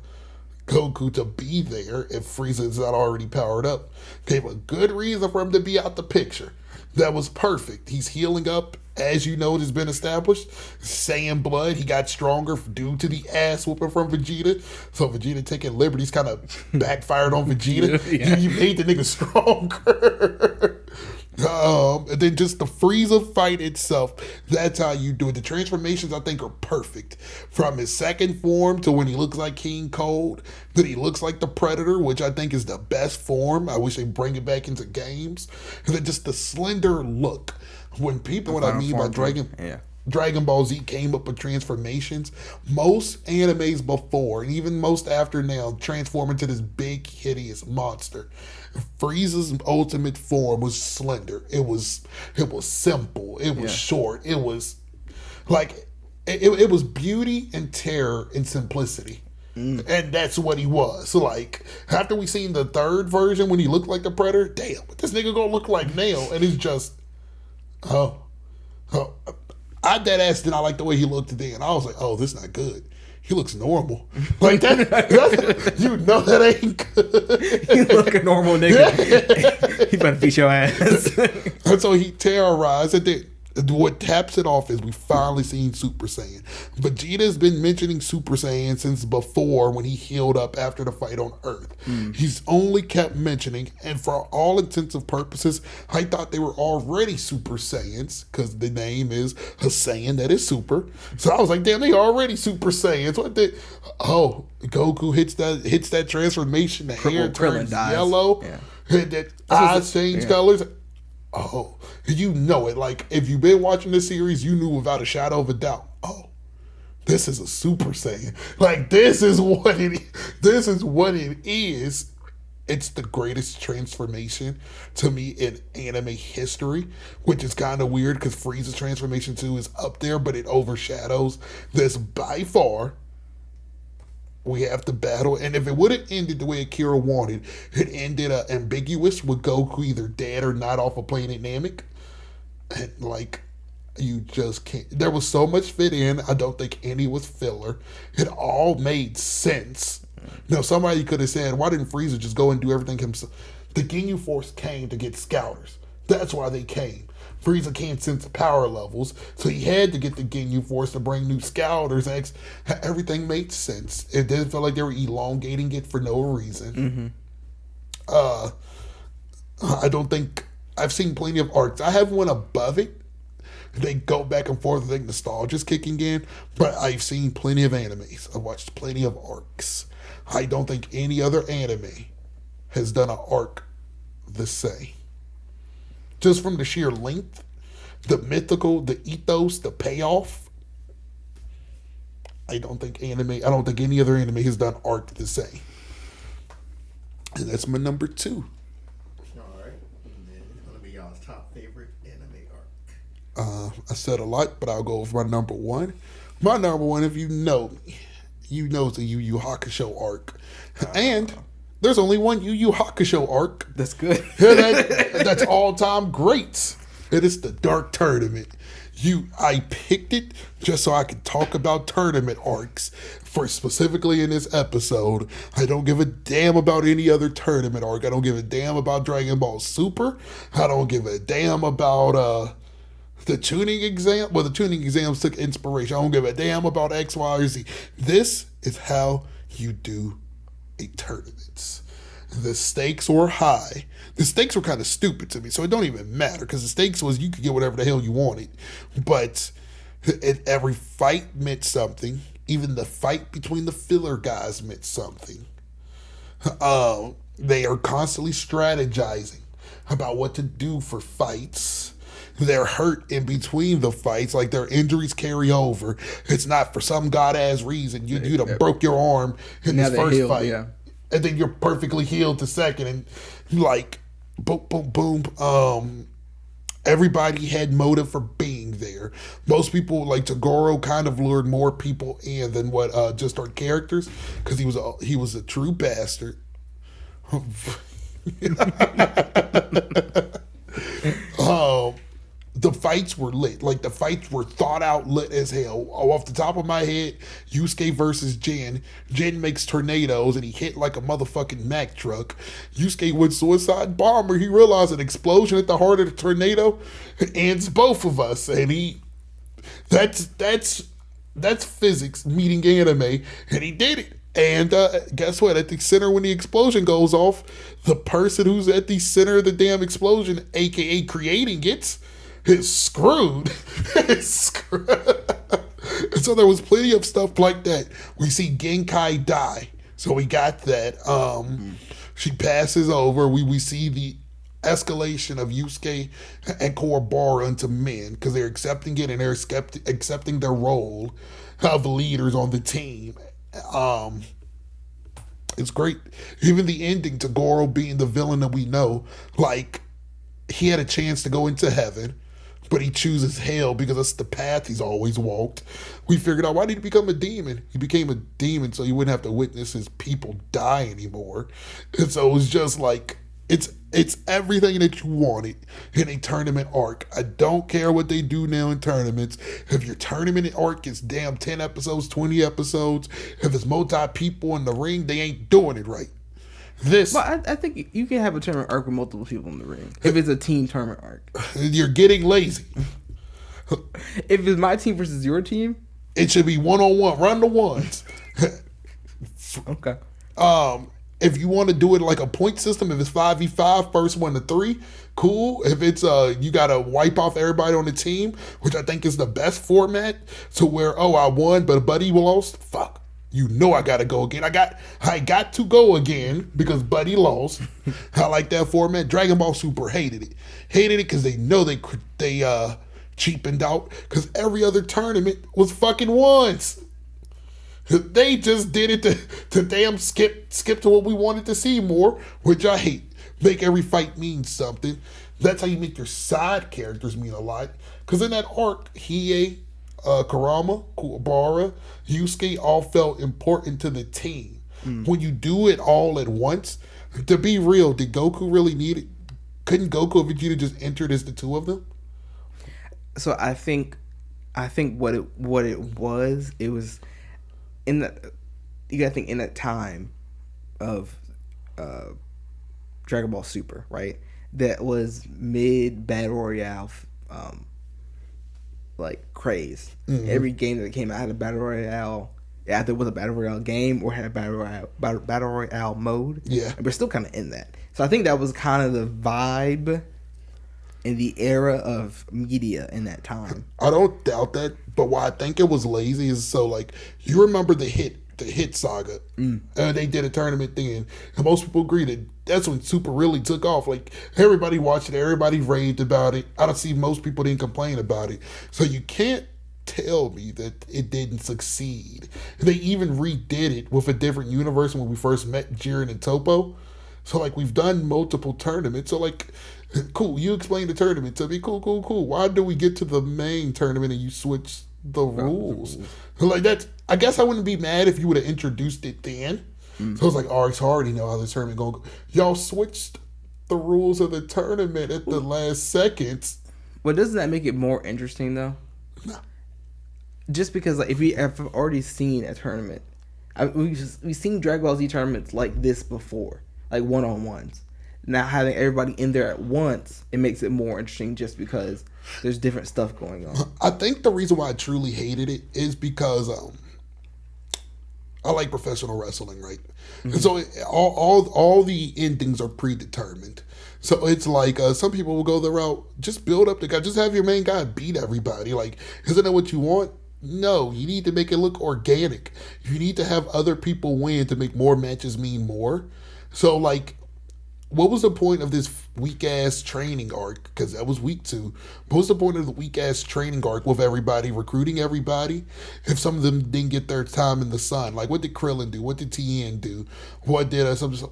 Goku to be there if Frieza is not already powered up. Gave a good reason for him to be out the picture. That was perfect. He's healing up, as you know, it has been established. Saiyan blood, he got stronger due to the ass whooping from Vegeta. So Vegeta taking liberties kind of backfired on Vegeta. Yeah. You made the nigga stronger. And then just the Frieza fight itself, that's how you do it. The transformations, I think, are perfect. From his second form to when he looks like King Cold, then he looks like the Predator, which I think is the best form. I wish they bring it back into games. And then just the slender look. When people, what I mean by Dragon Ball Z came up with transformations, most animes before, and even most after now, transform into this big, hideous monster. Frieza's ultimate form was slender. It was simple. It was short. It was like it was beauty and terror and simplicity. And that's what he was. So like after we seen the third version when he looked like the Predator, damn, what this nigga gonna look like now? And it's just I dead ass did not like the way he looked then. I was like, oh, this not good. He looks normal. Like that, you know that ain't good. You look a normal nigga. He better beat your ass. And so he terrorized. And then what taps it off is we finally seen Super Saiyan. Vegeta's been mentioning Super Saiyan since before when he healed up after the fight on Earth. He's only kept mentioning, and for all intents and purposes, I thought they were already Super Saiyans because the name is a Saiyan that is super. So I was like, damn, they already Super Saiyans. What the? Oh, Goku hits that transformation. The hair turns yellow. Yeah. That eyes change colors. Oh, you know it. Like, if you've been watching this series, you knew without a shadow of a doubt. Oh, this is a Super Saiyan. Like, this is what it is. It's the greatest transformation to me in anime history, which is kind of weird because Frieza's transformation 2 is up there, but it overshadows this by far. We have to battle, and if it would have ended the way Akira wanted, it ended ambiguous with Goku either dead or not off of planet Namek. And like, you just can't. There was so much fit in. I don't think any was filler. It all made sense. Now, somebody could have said, why didn't Frieza just go and do everything himself? The Ginyu Force came to get scouters. That's why they came. Frieza can't sense power levels, so he had to get the Ginyu Force to bring new scouters. Everything made sense. It didn't feel like they were elongating it for no reason. I don't think I've seen plenty of arcs. I have one above it. They go back and forth. I think nostalgia's kicking in, but I've seen plenty of animes. I've watched plenty of arcs. I don't think any other anime has done an arc the same. Just from the sheer length, the mythical, the ethos, the payoff. I don't think any other anime has done arc the same. And that's my number 2. Alright. And then it's gonna be y'all's top favorite anime arc. I said a lot, but I'll go with my number 1. My number 1, if you know me, you know the Yu Yu Hakusho arc. And there's only one Yu Yu Hakusho arc. That's good. That's all-time greats. It is the Dark Tournament. I picked it just so I could talk about tournament arcs for specifically in this episode. I don't give a damn about any other tournament arc. I don't give a damn about Dragon Ball Super. I don't give a damn about the tuning exam. Well, the tuning exams took inspiration. I don't give a damn about X, Y, or Z. This is how you do a tournament. The stakes were high. The stakes were kind of stupid to me, so it don't even matter because the stakes was you could get whatever the hell you wanted. But every fight meant something. Even the fight between the filler guys meant something. They are constantly strategizing about what to do for fights. They're hurt in between the fights, like their injuries carry over. It's not for some god-ass reason. You'd have broke your arm in this first fight. Yeah. And then you're perfectly healed the second. And like, boom, boom, boom. Everybody had motive for being there. Most people, like Toguro, kind of lured more people in than what just our characters, because he was a true bastard. the fights were lit. Like, the fights were thought out, lit as hell. Oh, off the top of my head, Yusuke versus Jin. Jin makes tornadoes and he hit like a motherfucking Mack truck. Yusuke went suicide bomber. He realized an explosion at the heart of the tornado ends both of us. And that's physics meeting anime. And he did it. And guess what? At the center, when the explosion goes off, the person who's at the center of the damn explosion, aka creating it, is screwed. It's screwed. And so there was plenty of stuff like that. We see Genkai die. So we got that. She passes over. We see the escalation of Yusuke and Kuwabara into men because they're accepting it and they're accepting their role of leaders on the team. It's great. Even the ending to Goro being the villain that we know, like, he had a chance to go into heaven, but he chooses hell because that's the path he's always walked. We figured out, why did he become a demon? He became a demon so he wouldn't have to witness his people die anymore. And so it was just like, it's everything that you wanted in a tournament arc. I don't care what they do now in tournaments. If your tournament arc is damn 10 episodes, 20 episodes, if it's multi-people in the ring, they ain't doing it right. I think you can have a tournament arc with multiple people in the ring. If it's a team tournament arc. You're getting lazy. If it's my team versus your team, it should be one-on-one, run the ones. Okay. If you want to do it like a point system, if it's 5v5, first one to 3, cool. If it's you gotta wipe off everybody on the team, which I think is the best format, to where, oh, I won but a buddy lost, fuck. You know I gotta go again. I got to go again because buddy lost. I like that format. Dragon Ball Super hated it. Hated it because they know they cheapened out because every other tournament was fucking ones. They just did it to damn skip to what we wanted to see more, which I hate. Make every fight mean something. That's how you make your side characters mean a lot. Because in that arc, Hiei, Kurama, Kuwabara, Yusuke all felt important to the team. When you do it all at once, to be real, did Goku really need it? Couldn't Goku and Vegeta just entered as the two of them? So I think what it was in that, you gotta think in that time of Dragon Ball Super, right? That was mid Battle Royale like craze. Mm-hmm. Every game that came out had a Battle Royale. Yeah, there was a Battle Royale game or had a Battle Royale mode. Yeah. And we're still kind of in that. So I think that was kind of the vibe in the era of media in that time. I don't doubt that, but why I think it was lazy is so, like, you remember the hit saga, and they did a tournament then, and most people agree that that's when Super really took off. Like, everybody watched it, everybody raved about it. I don't see most people didn't complain about it. So you can't tell me that it didn't succeed. They even redid it with a different universe when we first met Jiren and Toppo. So, like, we've done multiple tournaments. So, like, cool, you explain the tournament to me. Cool. Why do we get to the main tournament and you switch the rules? Like, that's, I guess I wouldn't be mad if you would have introduced it then. So it's like, oh, it's already know how the tournament going to go. Y'all switched the rules of the tournament at the last seconds. Well, doesn't that make it more interesting, though? No. Just because, like, if we have already seen a tournament, we've seen Dragon Ball Z tournaments like this before, like one-on-ones. Now having everybody in there at once, it makes it more interesting just because there's different stuff going on. I think the reason why I truly hated it is because I like professional wrestling, right? Mm-hmm. And so all the endings are predetermined. So it's like some people will go the route, just build up the guy, just have your main guy beat everybody. Like, isn't that what you want? No, you need to make it look organic. You need to have other people win to make more matches mean more. So, like, what was the point of this weak-ass training arc? Because that was week 2. What was the point of the weak-ass training arc with everybody, recruiting everybody, if some of them didn't get their time in the sun? Like, what did Krillin do? What did Tien do? What did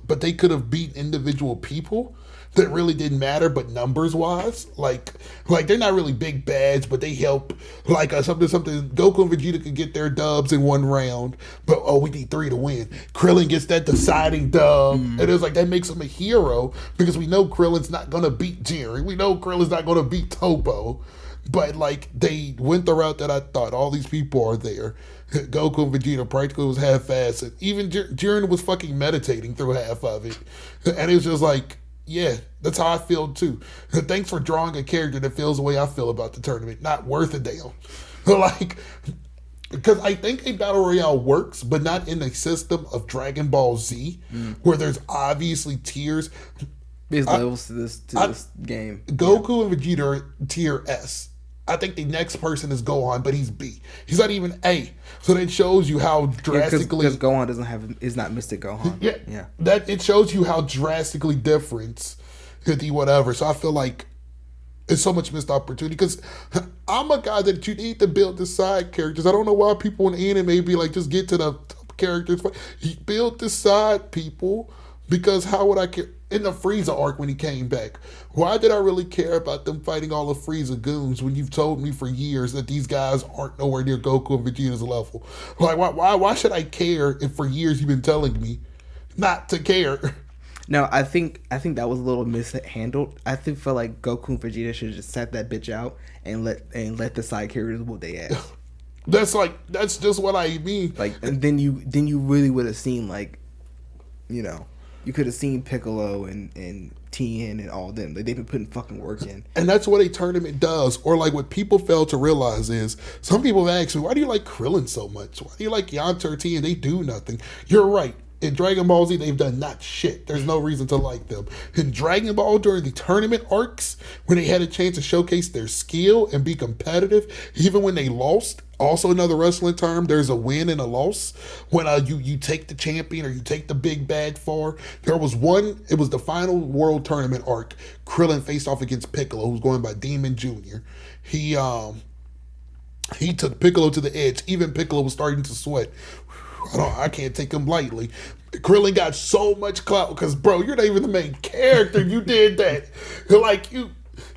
but they could have beat individual people that really didn't matter, but numbers-wise, like they're not really big bads, but they help. Like something. Goku and Vegeta could get their dubs in one round, but we need 3 to win. Krillin gets that deciding dub, and it was like that makes him a hero. hero because we know Krillin's not gonna beat Jiren. We know Krillin's not gonna beat Toppo. But like they went the route that I thought. All these people are there. Goku and Vegeta practically was half-assed. Even Jiren was fucking meditating through half of it, and it was just like, yeah, that's how I feel too. Thanks for drawing a character that feels the way I feel about the tournament. Not worth a damn. Like, because I think a battle royale works, but not in a system of Dragon Ball Z, where there's obviously tiers. There's levels to this game. Goku and Vegeta are tier S. I think the next person is Gohan, but he's B. He's not even A. So that shows you how drastically because Gohan is not Mystic Gohan. Yeah. That it shows you how drastically different the whatever. So I feel like it's so much missed opportunity because I'm a guy that you need to build the side characters. I don't know why people in anime be like, just get to the top characters. Build the side people, because how would I care? In the Frieza arc when he came back, why did I really care about them fighting all the Frieza goons when you've told me for years that these guys aren't nowhere near Goku and Vegeta's level? Like, why should I care if for years you've been telling me not to care? No, I think that was a little mishandled. I feel like Goku and Vegeta should have just sat that bitch out and let the side characters whoop their ass. That's just what I mean. Like, and then you really would have seen, like, you know, you could have seen Piccolo and Tien and all them. Like, they've been putting fucking work in. And that's what a tournament does. Or like what people fail to realize is, some people have asked me, why do you like Krillin so much? Why do you like Yamcha or Tien? They do nothing. You're right. In Dragon Ball Z, they've done not shit. There's no reason to like them. In Dragon Ball, during the tournament arcs, when they had a chance to showcase their skill and be competitive, even when they lost, also another wrestling term, there's a win and a loss. When you take the champion or you take the big bad far. There was one, it was the final world tournament arc. Krillin faced off against Piccolo, who's going by Demon Jr. He took Piccolo to the edge. Even Piccolo was starting to sweat. I can't take him lightly. Krillin got so much clout because, bro, you're not even the main character. You did that.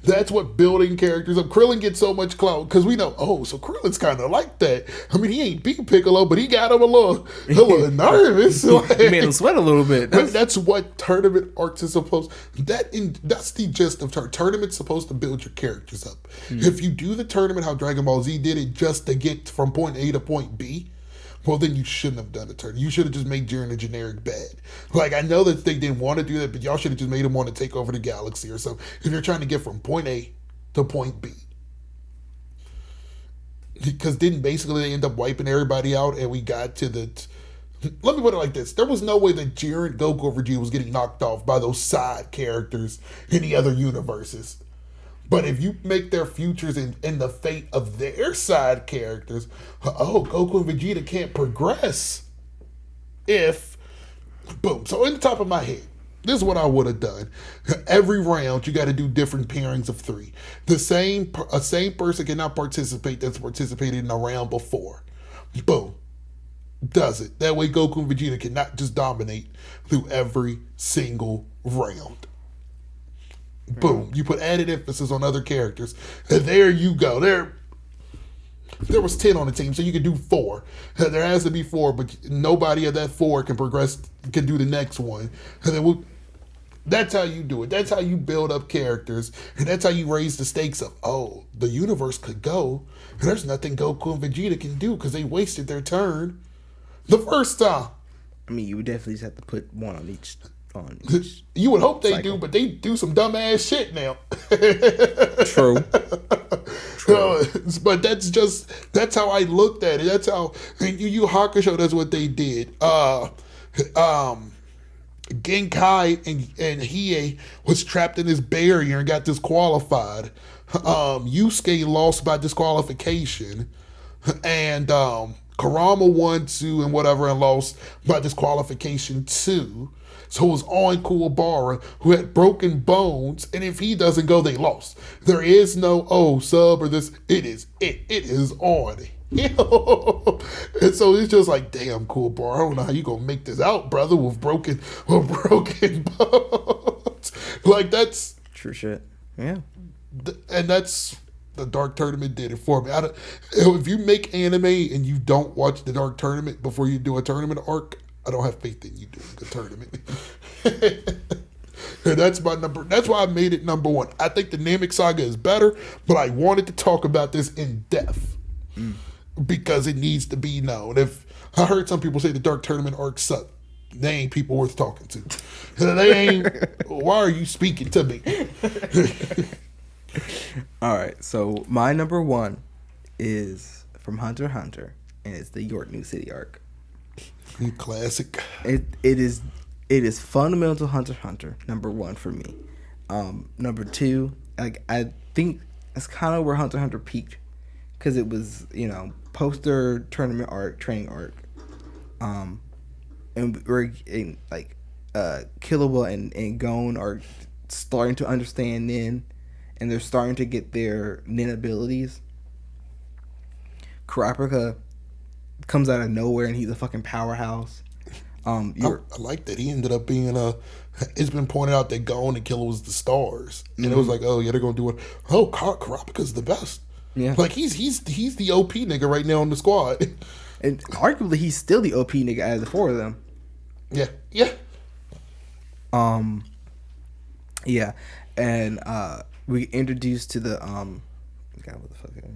That's what building characters up. Krillin gets so much clout because we know, so Krillin's kind of like that. I mean, he ain't beat Piccolo, but he got him a little nervous. He made him sweat a little bit. That's what tournament arcs is supposed. That's the gist of tournament's supposed to build your characters up. If you do the tournament how Dragon Ball Z did it just to get from point A to point B, well, then you shouldn't have done a tournament. You should have just made Jiren a generic bad. Like, I know that they didn't want to do that, but y'all should have just made him want to take over the galaxy or something. If you're trying to get from point A to point B. Because didn't basically they end up wiping everybody out and we got to the... Let me put it like this. There was no way that Jiren, Goku, or Vegeta was getting knocked off by those side characters in the other universes. But if you make their futures and the fate of their side characters, Goku and Vegeta can't progress. Boom. So in the top of my head, this is what I would have done. Every round, you got to do different pairings of 3. A same person cannot participate that's participated in a round before. Boom. Does it. That way Goku and Vegeta cannot just dominate through every single round. Boom. You put added emphasis on other characters. And there you go. There was 10 on the team, so you could do 4. There has to be 4, but nobody of that 4 can do the next one. And then that's how you do it. That's how you build up characters. And that's how you raise the stakes of, the universe could go. And there's nothing Goku and Vegeta can do because they wasted their turn the first time. I mean, you would definitely just have to put one on each. You would hope they cycle. do, but they do some dumbass shit now. True. But that's how I looked at it. That's how Yu Hakusho, that's what they did. Genkai and Hiei was trapped in this barrier and got disqualified. Yusuke lost by disqualification. And Karama won too and whatever and lost by disqualification too. So it was on Kuwabara, who had broken bones, and if he doesn't go, they lost. There is no, sub or this. It is on. And so it's just like, damn, Kuwabara, I don't know how you gonna make this out, brother, with broken bones. Like, that's... True shit. Yeah. And that's... The Dark Tournament did it for me. If you make anime and you don't watch the Dark Tournament before you do a tournament arc, I don't have faith in you doing a tournament. That's my number. That's why I made it number one. I think the Namek Saga is better, but I wanted to talk about this in depth because it needs to be known. If I heard some people say the Dark Tournament arc sucked, they ain't people worth talking to. They ain't. Why are you speaking to me? All right, so my number one is from Hunter x Hunter, and it's the York New City arc. Classic. It is fundamental to Hunter x Hunter. Number one for me. Number two, like I think that's kind of where Hunter x Hunter peaked, because it was poster tournament arc, training arc, and we're in, like Killua and Gon are starting to understand Nin, and they're starting to get their Nin abilities. Kurapika comes out of nowhere and he's a fucking powerhouse. I like that he ended up being it's been pointed out that Gon and Killua was the stars, and it was like, oh yeah, they're gonna do it. Oh, Kurapika's the best. Yeah, like he's the OP nigga right now on the squad, and arguably he's still the OP nigga out of the four of them. Yeah. Yeah, and we introduced to the God, what the fuck is their names?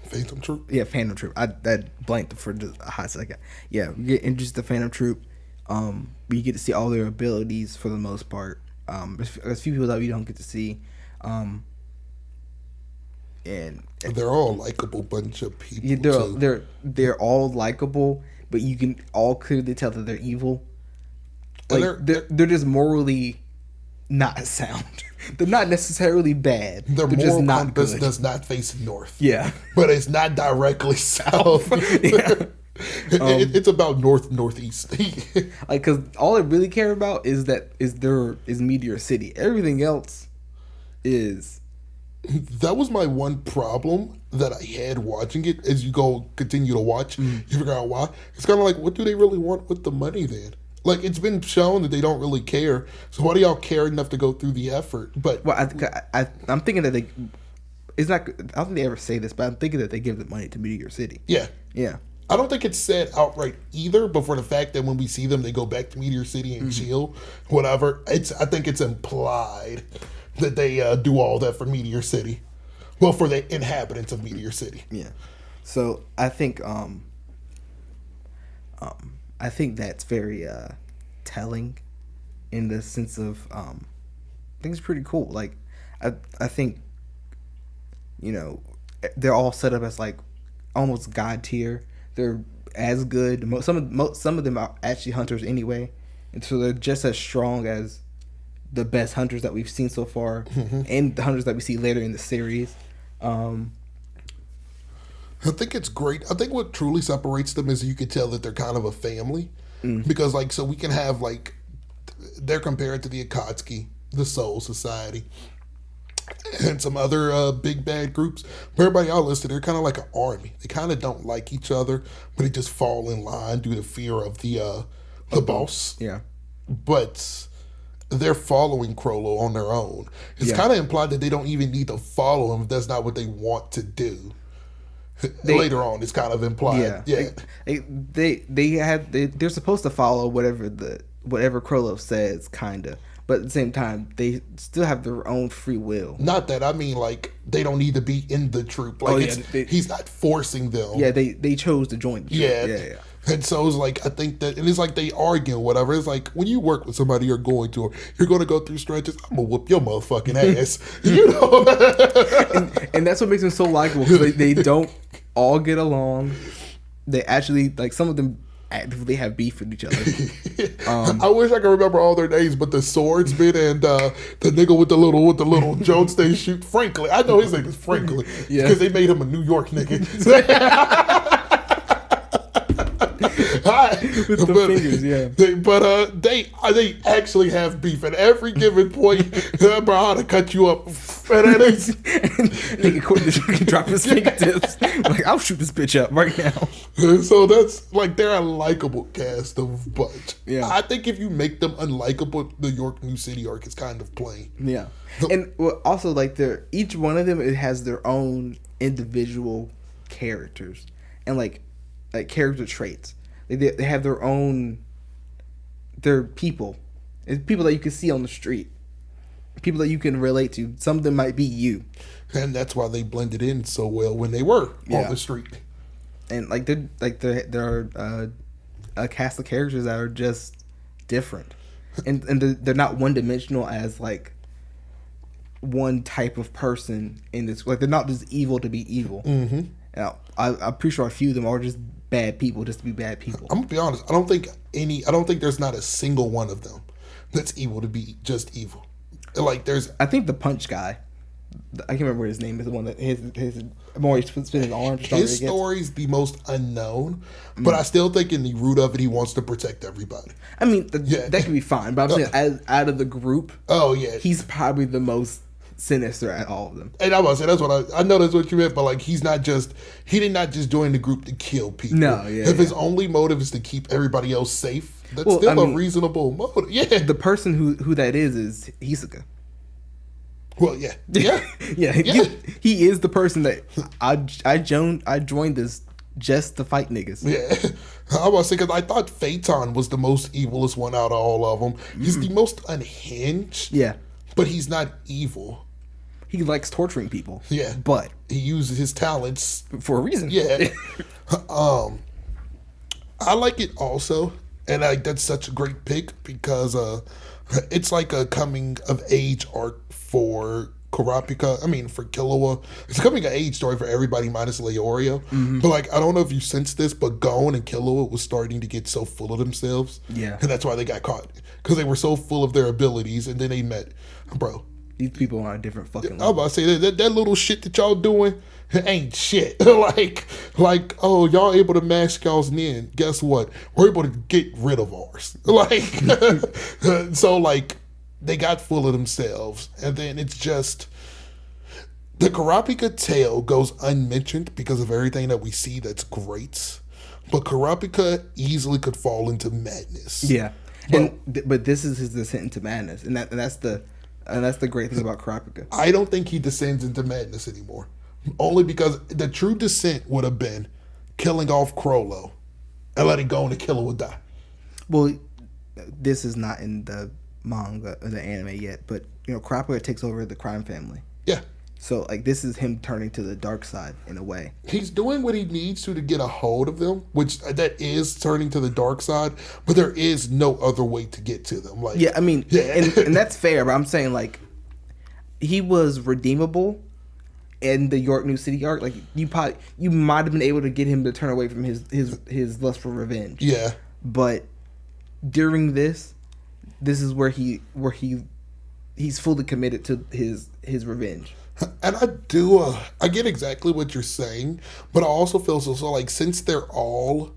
Phantom Troop. Yeah, Phantom Troop. I blanked for just a hot second. Yeah, we get introduced to Phantom Troop. We get to see all their abilities for the most part. There's a few people that we don't get to see. And they're all likable bunch of people. Yeah, they're all likable, but you can all clearly tell that they're evil. Like they're just morally not sound. They're not necessarily bad. Their they're moral just not compass good. does not face north. Yeah, but it's not directly south. Yeah. It's about northeast. Like, cause all they really care about is Meteor City. Everything else is. That was my one problem that I had watching it. As you continue to watch, you figure out why. It's kind of like, what do they really want with the money then? Like, it's been shown that they don't really care. So why do y'all care enough to go through the effort? But I'm thinking that it's not. I don't think they ever say this, but I'm thinking that they give the money to Meteor City. Yeah. I don't think it's said outright either, but for the fact that when we see them, they go back to Meteor City and chill, whatever. I think it's implied that they do all that for Meteor City. Well, for the inhabitants of Meteor City. Yeah. So I think that's very telling, in the sense of I think it's pretty cool. Like I think they're all set up as like almost god tier. They're as good. Some of them are actually hunters anyway, and so they're just as strong as the best hunters that we've seen so far, and the hunters that we see later in the series. I think it's great. I think what truly separates them is you can tell that they're kind of a family, because so we can have they're compared to the Akatsuki, the Soul Society, and some other big bad groups. But everybody else listed, they're kind of like an army. They kind of don't like each other, but they just fall in line due to fear of the boss. Yeah, but they're following Crollo on their own. It's kind of implied that they don't even need to follow him if that's not what they want to do. Later on, it's kind of implied. Yeah. They're supposed to follow whatever Crollo says, kind of. But at the same time, they still have their own free will. Not that, I mean, they don't need to be in the troop. He's not forcing them. Yeah, they chose to join the troop. Yeah. And so it's I think that, and it's they argue or whatever. It's when you work with somebody you're going to go through stretches, I'm going to whoop your motherfucking ass. and that's what makes them so likable, because they don't all get along. They actually, some of them actively have beef with each other. I wish I could remember all their names, but the swordsman and the nigga with the little Jones they shoot, Franklin. I know his name is Franklin. Yeah, because they made him a New York nigga. With the fingers, yeah. They actually have beef at every given point. Bro, how to cut you up. Nigga quit this, drop his fingertips. I'll shoot this bitch up right now. So that's they're a likable cast of bunch. Yeah. I think if you make them unlikable, the York New City arc is kind of plain. Yeah. And also each one of them, it has their own individual characters and character traits. They have their own. They're people. It's people that you can see on the street. people that you can relate to. Some of them might be you, And that's why they blended in so well when they were on the street. and like there are a cast of characters that are just different, and they're not one dimensional as like one type of person in this. Like they're not just evil to be evil. Mm-hmm. Now, I'm pretty sure a few of them are just bad people just to be bad people. I'm gonna be honest. I don't think there's not a single one of them that's evil to be just evil. Like I think the punch guy, I can't remember what his name is. The one that his more spinning his arms. His story's the most unknown, but I still think in the root of it, he wants to protect everybody. I mean, that could be fine, but I'm saying as out of the group, he's probably the most sinister at all of them. And I was say that's what I know that's what you meant, but like he did not just join the group to kill people. No, if his only motive is to keep everybody else safe, that's still a reasonable motive. Yeah, the person who that is Yusuke. Well, yeah. He is the person that I joined this just to fight niggas. Yeah, I was saying because I thought Phaeton was the most evilest one out of all of them. He's the most unhinged. Yeah, but he's not evil. He likes torturing people. Yeah, but he uses his talents for a reason. Yeah. I like it also, and that's such a great pick because it's like a coming of age arc for Kurapika. I mean, for Killua. It's a coming of age story for everybody minus Leorio. Mm-hmm. But like, I don't know if you sensed this, but Gon and Killua was starting to get so full of themselves. Yeah. And that's why they got caught. Because they were so full of their abilities, and then they met. Bro. These people are on a different fucking level. I was about to say, that little shit that y'all doing ain't shit. like, oh, y'all able to mask y'all's nin. Guess what? We're able to get rid of ours. Like, so like, they got full of themselves. And then it's just, the Kurapika tale goes unmentioned because of everything that we see that's great. But Kurapika easily could fall into madness. Yeah. But this is his descent into madness. And that's the great thing about Kurapika. I don't think he descends into madness anymore. Only because the true descent would have been killing off Crollo and letting go and the killer would die. Well, this is not in the manga or the anime yet, but Kurapika takes over the crime family. Yeah. So like this is him turning to the dark side in a way. He's doing what he needs to get a hold of them, which that is turning to the dark side, but there is no other way to get to them. Like, yeah, I mean, and that's fair, but I'm saying like he was redeemable in the York New City arc. Like you might have been able to get him to turn away from his lust for revenge. Yeah. But during this is where he's fully committed to his revenge. And I get exactly what you're saying, but I also feel so like since they're all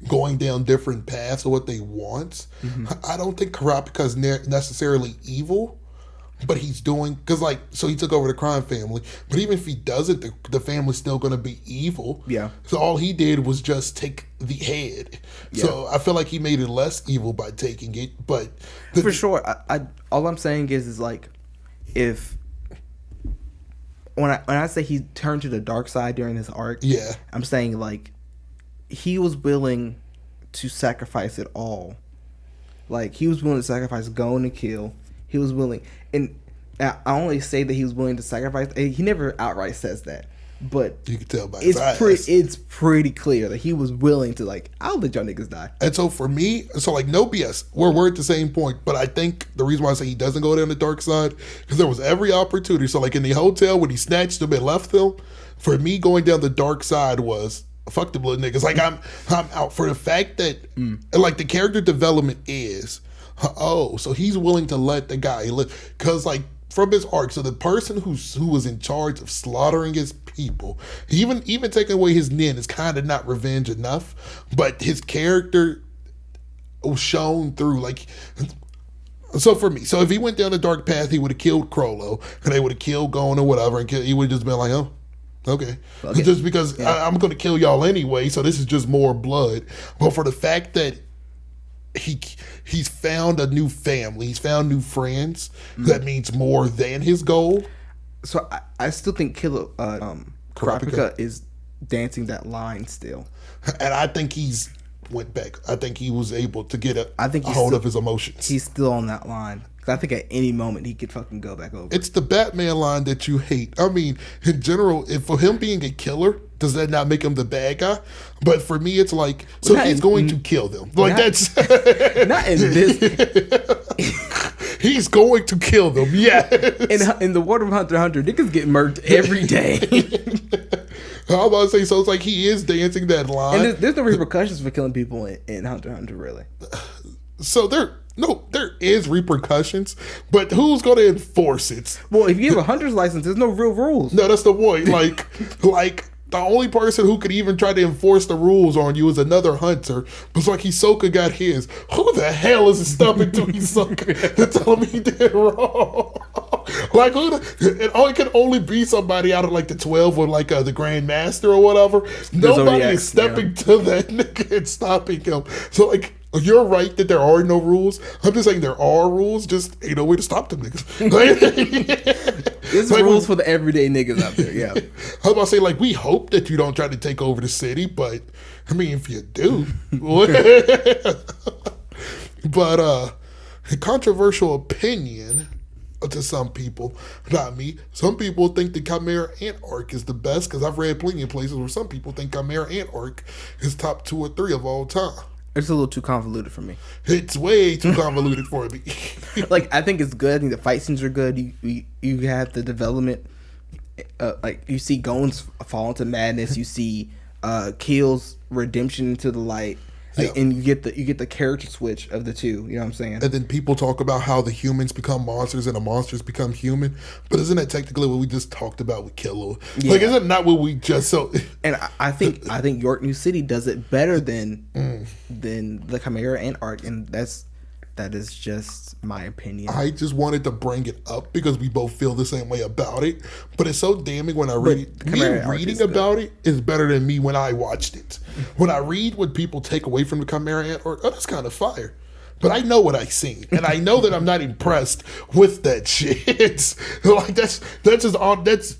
going down different paths of what they want, I don't think Kurapika is necessarily evil, but he's doing because like so he took over the crime family, but even if he doesn't, the family's still going to be evil. Yeah. So all he did was just take the head. Yeah. So I feel like he made it less evil by taking it, but for sure, I all I'm saying is like if. When I say he turned to the dark side during this arc, yeah, I'm saying like he was willing to sacrifice it all. Like he was willing to sacrifice Gon and kill. He was willing, and I only say that he was willing to sacrifice. He never outright says that, but you can tell by his eyes. It's pretty clear that he was willing to like, I'll let y'all niggas die. And so for me, so like no BS, we're at the same point. But I think the reason why I say he doesn't go down the dark side because there was every opportunity. So like in the hotel when he snatched them and left them, for me going down the dark side was fuck them little niggas. Like I'm out for the fact that like the character development is so he's willing to let the guy live because like. From his arc, so the person who was in charge of slaughtering his people, even taking away his nin is kind of not revenge enough, but his character was shown through like. So for me, so if he went down the dark path, he would have killed Crollo, and they would have killed Gon or whatever, and he would have just been like, oh, okay. Just because I'm going to kill y'all anyway, so this is just more blood. But for the fact that he's found a new family, he's found new friends, that means more than his goal. So I still think Kurapika is dancing that line still. And I think he's went back. I think he was able to get a hold of his emotions. He's still on that line. Because I think at any moment he could fucking go back over. It's the Batman line that you hate. I mean, in general, if for him being a killer, does that not make him the bad guy? But for me, it's like, so Not he's in- going to kill them. Like, that's... Not in this. He's going to kill them, yeah. In the world of Hunter x Hunter, niggas get murked every day. I was about to say, so it's like he is dancing that line. And there's no repercussions for killing people in Hunter x Hunter, really. So there is repercussions, but who's going to enforce it? Well, if you have a hunter's license, there's no real rules. No, that's the point. Like the only person who could even try to enforce the rules on you is another hunter. But it's like Hisoka got his. Who the hell is stopping to Hisoka to tell him he did wrong? Like, it can only be somebody out of like the 12 or like the Grand Master or whatever. Nobody is stepping to that nigga and stopping him. So like, you're right that there are no rules. I'm just saying there are rules, just ain't no way to stop them niggas. There's like, rules for the everyday niggas out there, yeah. I was about to say, like, we hope that you don't try to take over the city, but I mean, if you do. But a controversial opinion to some people, not me. Some people think the Chimera Ant arc is the best, because I've read plenty of places where some people think Chimera Ant arc is top 2 or 3 of all time. It's a little too convoluted for me. It's way too convoluted for me. Like, I think it's good. I think the fight scenes are good. You have the development. Like, you see Gon's fall into madness. You see Keel's redemption into the light. Like, Yeah. and you get the character switch of the two. You know what I'm saying? And then people talk about how the humans become monsters and the monsters become human. But isn't that technically what we just talked about with Killua? Yeah. Like, isn't that what we just so? And I think York New City does it better than the Chimera Ant arc, and that is just my opinion. I just wanted to bring it up because we both feel the same way about it. But it's so damning when I read. Me Chimera arc reading is about it is better than me when I watched it. When I read what people take away from the Chimera Ant arc, that's kind of fire. But I know what I seen, and I know that I'm not impressed with that shit. Like that's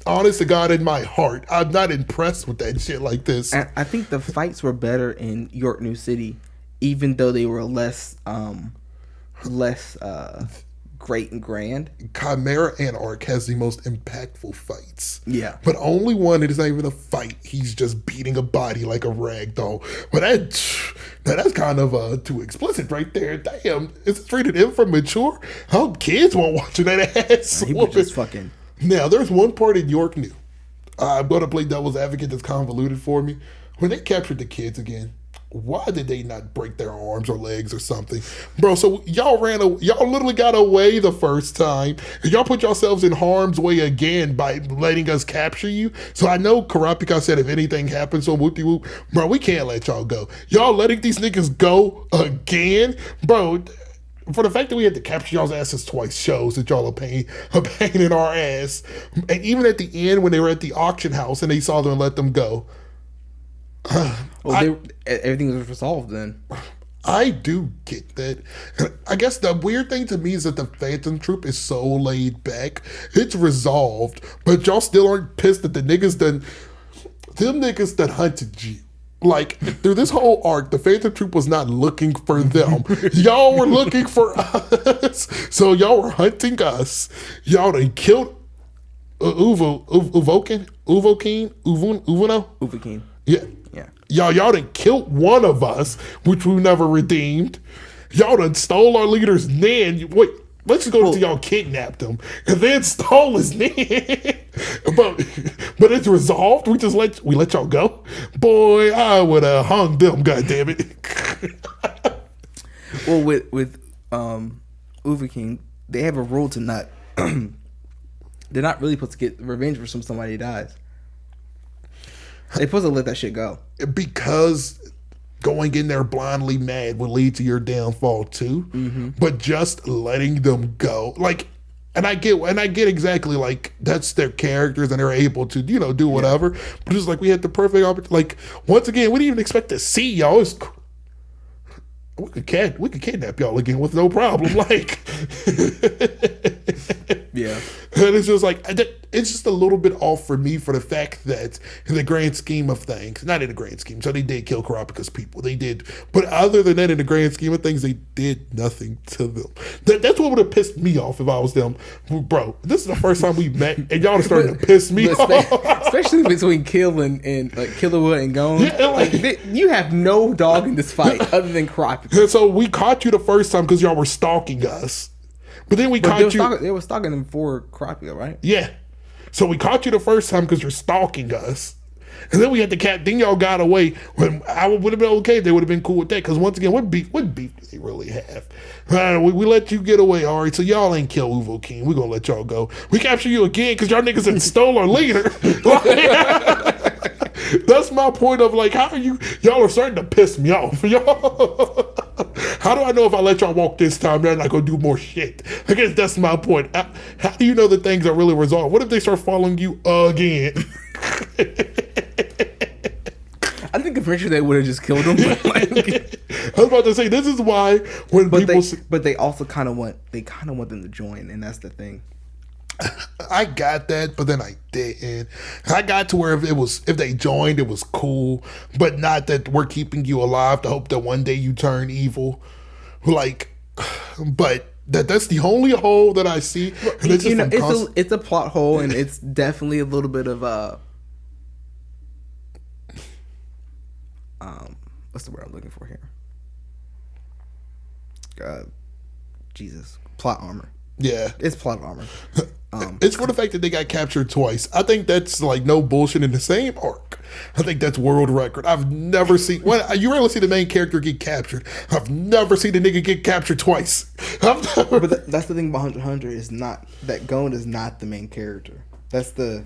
honest to God in my heart. I'm not impressed with that shit like this. And I think the fights were better in York New City, even though they were less great and grand. Chimera Ant arc has the most impactful fights. Yeah. But only one, it is not even a fight. He's just beating a body like a rag doll. But that's kind of too explicit right there. Damn, is it rated M for mature? How kids won't watching that ass? He was just fucking. Now, there's one part in York New. I'm going to play devil's advocate that's convoluted for me. When they captured the kids again, why did they not break their arms or legs or something? Bro, so y'all literally got away the first time. And y'all put yourselves in harm's way again by letting us capture you. So I know Karapika said if anything happens on Whoopty Whoop, bro, we can't let y'all go. Y'all letting these niggas go again? Bro, for the fact that we had to capture y'all's asses twice shows that y'all are pain in our ass. And even at the end when they were at the auction house and they saw them and let them go. Well, everything was resolved then. I do get that. I guess the weird thing to me is that the Phantom Troop is so laid back. It's resolved, but y'all still aren't pissed that them niggas that hunted you. Like, through this whole arc, the Phantom Troop was not looking for them. Y'all were looking for us. So y'all were hunting us. Y'all done killed Uvuno? Uvukeen. Yeah. Y'all done killed one of us, which we never redeemed. Y'all done stole our leader's Nan. Wait, let's just go to y'all kidnapped him and then stole his Nan. but it's resolved. We let y'all go. Boy, I would have hung them. God damn it. Well, with Uvukeen, they have a rule to not. They're not really supposed to get revenge for somebody dies. They're supposed to let that shit go. Because going in there blindly mad will lead to your downfall too. Mm-hmm. But just letting them go, like, and I get exactly, like, that's their characters and they're able to, do whatever. Yeah. But it's like we had the perfect opportunity. Like, once again, we didn't even expect to see y'all. We could kidnap y'all again with no problem. Like, yeah. And it's just like, it's just a little bit off for me for the fact that in the grand scheme of things, not in the grand scheme, so they did kill Kurapika's people. They did. But other than that, in the grand scheme of things, they did nothing to them. That's what would have pissed me off if I was them. Bro, this is the first time we met, and y'all are starting to piss me off. Especially between Kill and like Killua and Gon. Yeah, like, you have no dog in this fight other than Kurapika. And so we caught you the first time because y'all were stalking us. But then we caught you. They were stalking them for Kurapika, right? Yeah. So we caught you the first time because you're stalking us. And then we had the cat. Then y'all got away. When I would have been okay if they would have been cool with that. Because once again, what beef do they really have? We let you get away, all right? So y'all ain't kill Uvo King. We're going to let y'all go. We capture you again because y'all niggas had stole our leader. That's my point of like, how are y'all are starting to piss me off. Y'all. How do I know if I let y'all walk this time, they're not going to do more shit? I guess that's my point. How do you know that things are really resolved? What if they start following you again? I think eventually they would have just killed him. But like, I was about to say, this is why when but they also kind of want them to join, and that's the thing. I got that, but then I didn't. I got to where if they joined, it was cool, but not that we're keeping you alive to hope that one day you turn evil. Like, but that's the only hole that I see. And it's a plot hole, and it's definitely a little bit of what's the word I'm looking for here? Jesus, plot armor. Yeah, it's plot armor. It's for the fact that they got captured twice. I think that's like no bullshit in the same arc. I think that's world record. I've never seen you rarely see the main character get captured. I've never seen a nigga get captured twice. But that's the thing about Hunter x Hunter is not that Gon is not the main character. That's the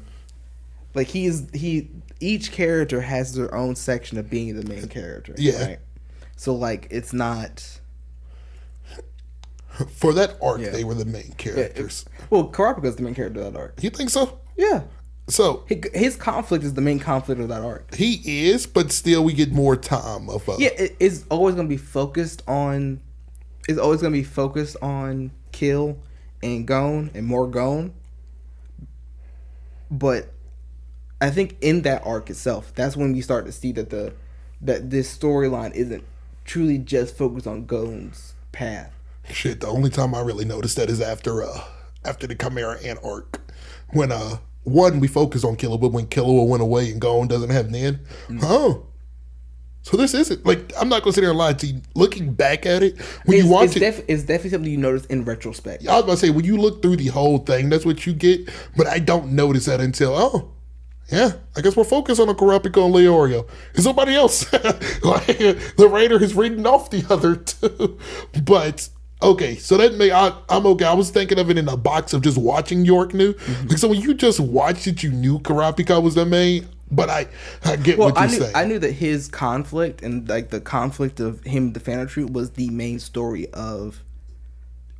like each character has their own section of being the main character. Yeah. Right? So like it's not. For that arc, they were the main characters. Well, Kurapika's the main character of that arc. You think so? Yeah. So his conflict is the main conflict of that arc. He is, but still, we get more time of. It's always going to be focused on. It's always going to be focused on Kill and Gon and more Gon. But I think in that arc itself, that's when we start to see that this storyline isn't truly just focused on Gon's path. Shit, the only time I really noticed that is after the Chimera Ant arc. When one, we focus on Killua, but when Killua went away and Gon doesn't have an end. Oh. So this isn't like I'm not gonna sit there and lie to you. Looking back at it, you watch it's definitely something you notice in retrospect. I was about to say when you look through the whole thing, that's what you get. But I don't notice that until yeah, I guess we're focused on a Kurapika and Leorio. Is nobody else? Like the Raider has written off the other two, but. Okay, so I'm okay. I was thinking of it in a box of just watching York knew. Mm-hmm. Like, so when you just watched it, you knew Kurapika was the main. But I get what you're saying. I knew that his conflict and like the conflict of him, the Phantom Troop, was the main story of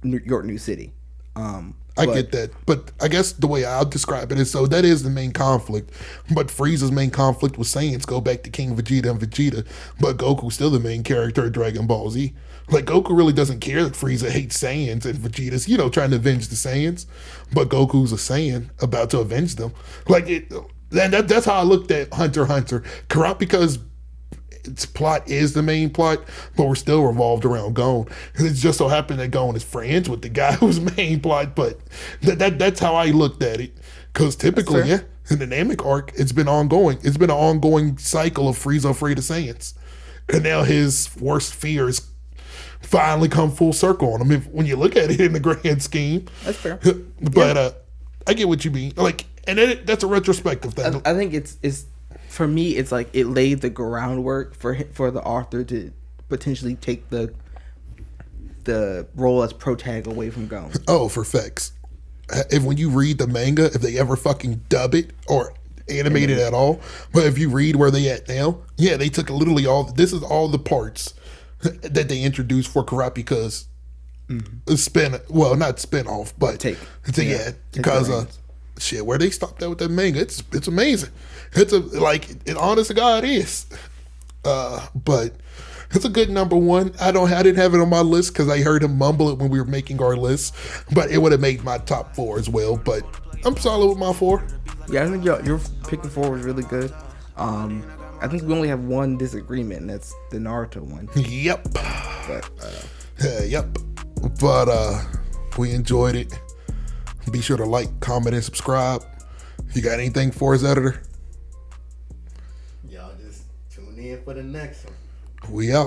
York New City. I get that, but I guess the way I'll describe it is so that is the main conflict. But Frieza's main conflict with Saiyans go back to King Vegeta and Vegeta, but Goku's still the main character of Dragon Ball Z. Like Goku really doesn't care that Frieza hates Saiyans and Vegeta's, trying to avenge the Saiyans, but Goku's a Saiyan about to avenge them. Like that's how I looked at Hunter x Hunter. Kurapika's its plot is the main plot, but we're still revolved around Gon. And it just so happened that Gon is friends with the guy who's main plot, but that's how I looked at it. Because typically, in the Namek arc, it's been ongoing. It's been an ongoing cycle of Frieza afraid of Saiyans. And now his worst fears finally come full circle on him when you look at it in the grand scheme. That's fair. But I get what you mean. Like, and that's a retrospective thing. I think it's for me, it's like it laid the groundwork for the author to potentially take the role as protag away from Gon. Oh, for facts. When you read the manga, if they ever fucking dub it or animate it at all, but if you read where they at now, they took literally this is all the parts that they introduced for Kurapika's not spin off, but because shit, where they stopped that with that manga, it's amazing. It's honest to God, it is. But It's a good number one. I didn't have it on my list because I heard him mumble it when we were making our list, but it would have made my top 4 as well. But I'm solid with my 4. Yeah, I think your picking 4 was really good. I think we only have one disagreement, and that's the Naruto one. Yep. But Yep. But we enjoyed it. Be sure to like, comment, and subscribe. You got anything for us, editor? Y'all just tune in for the next one. We out.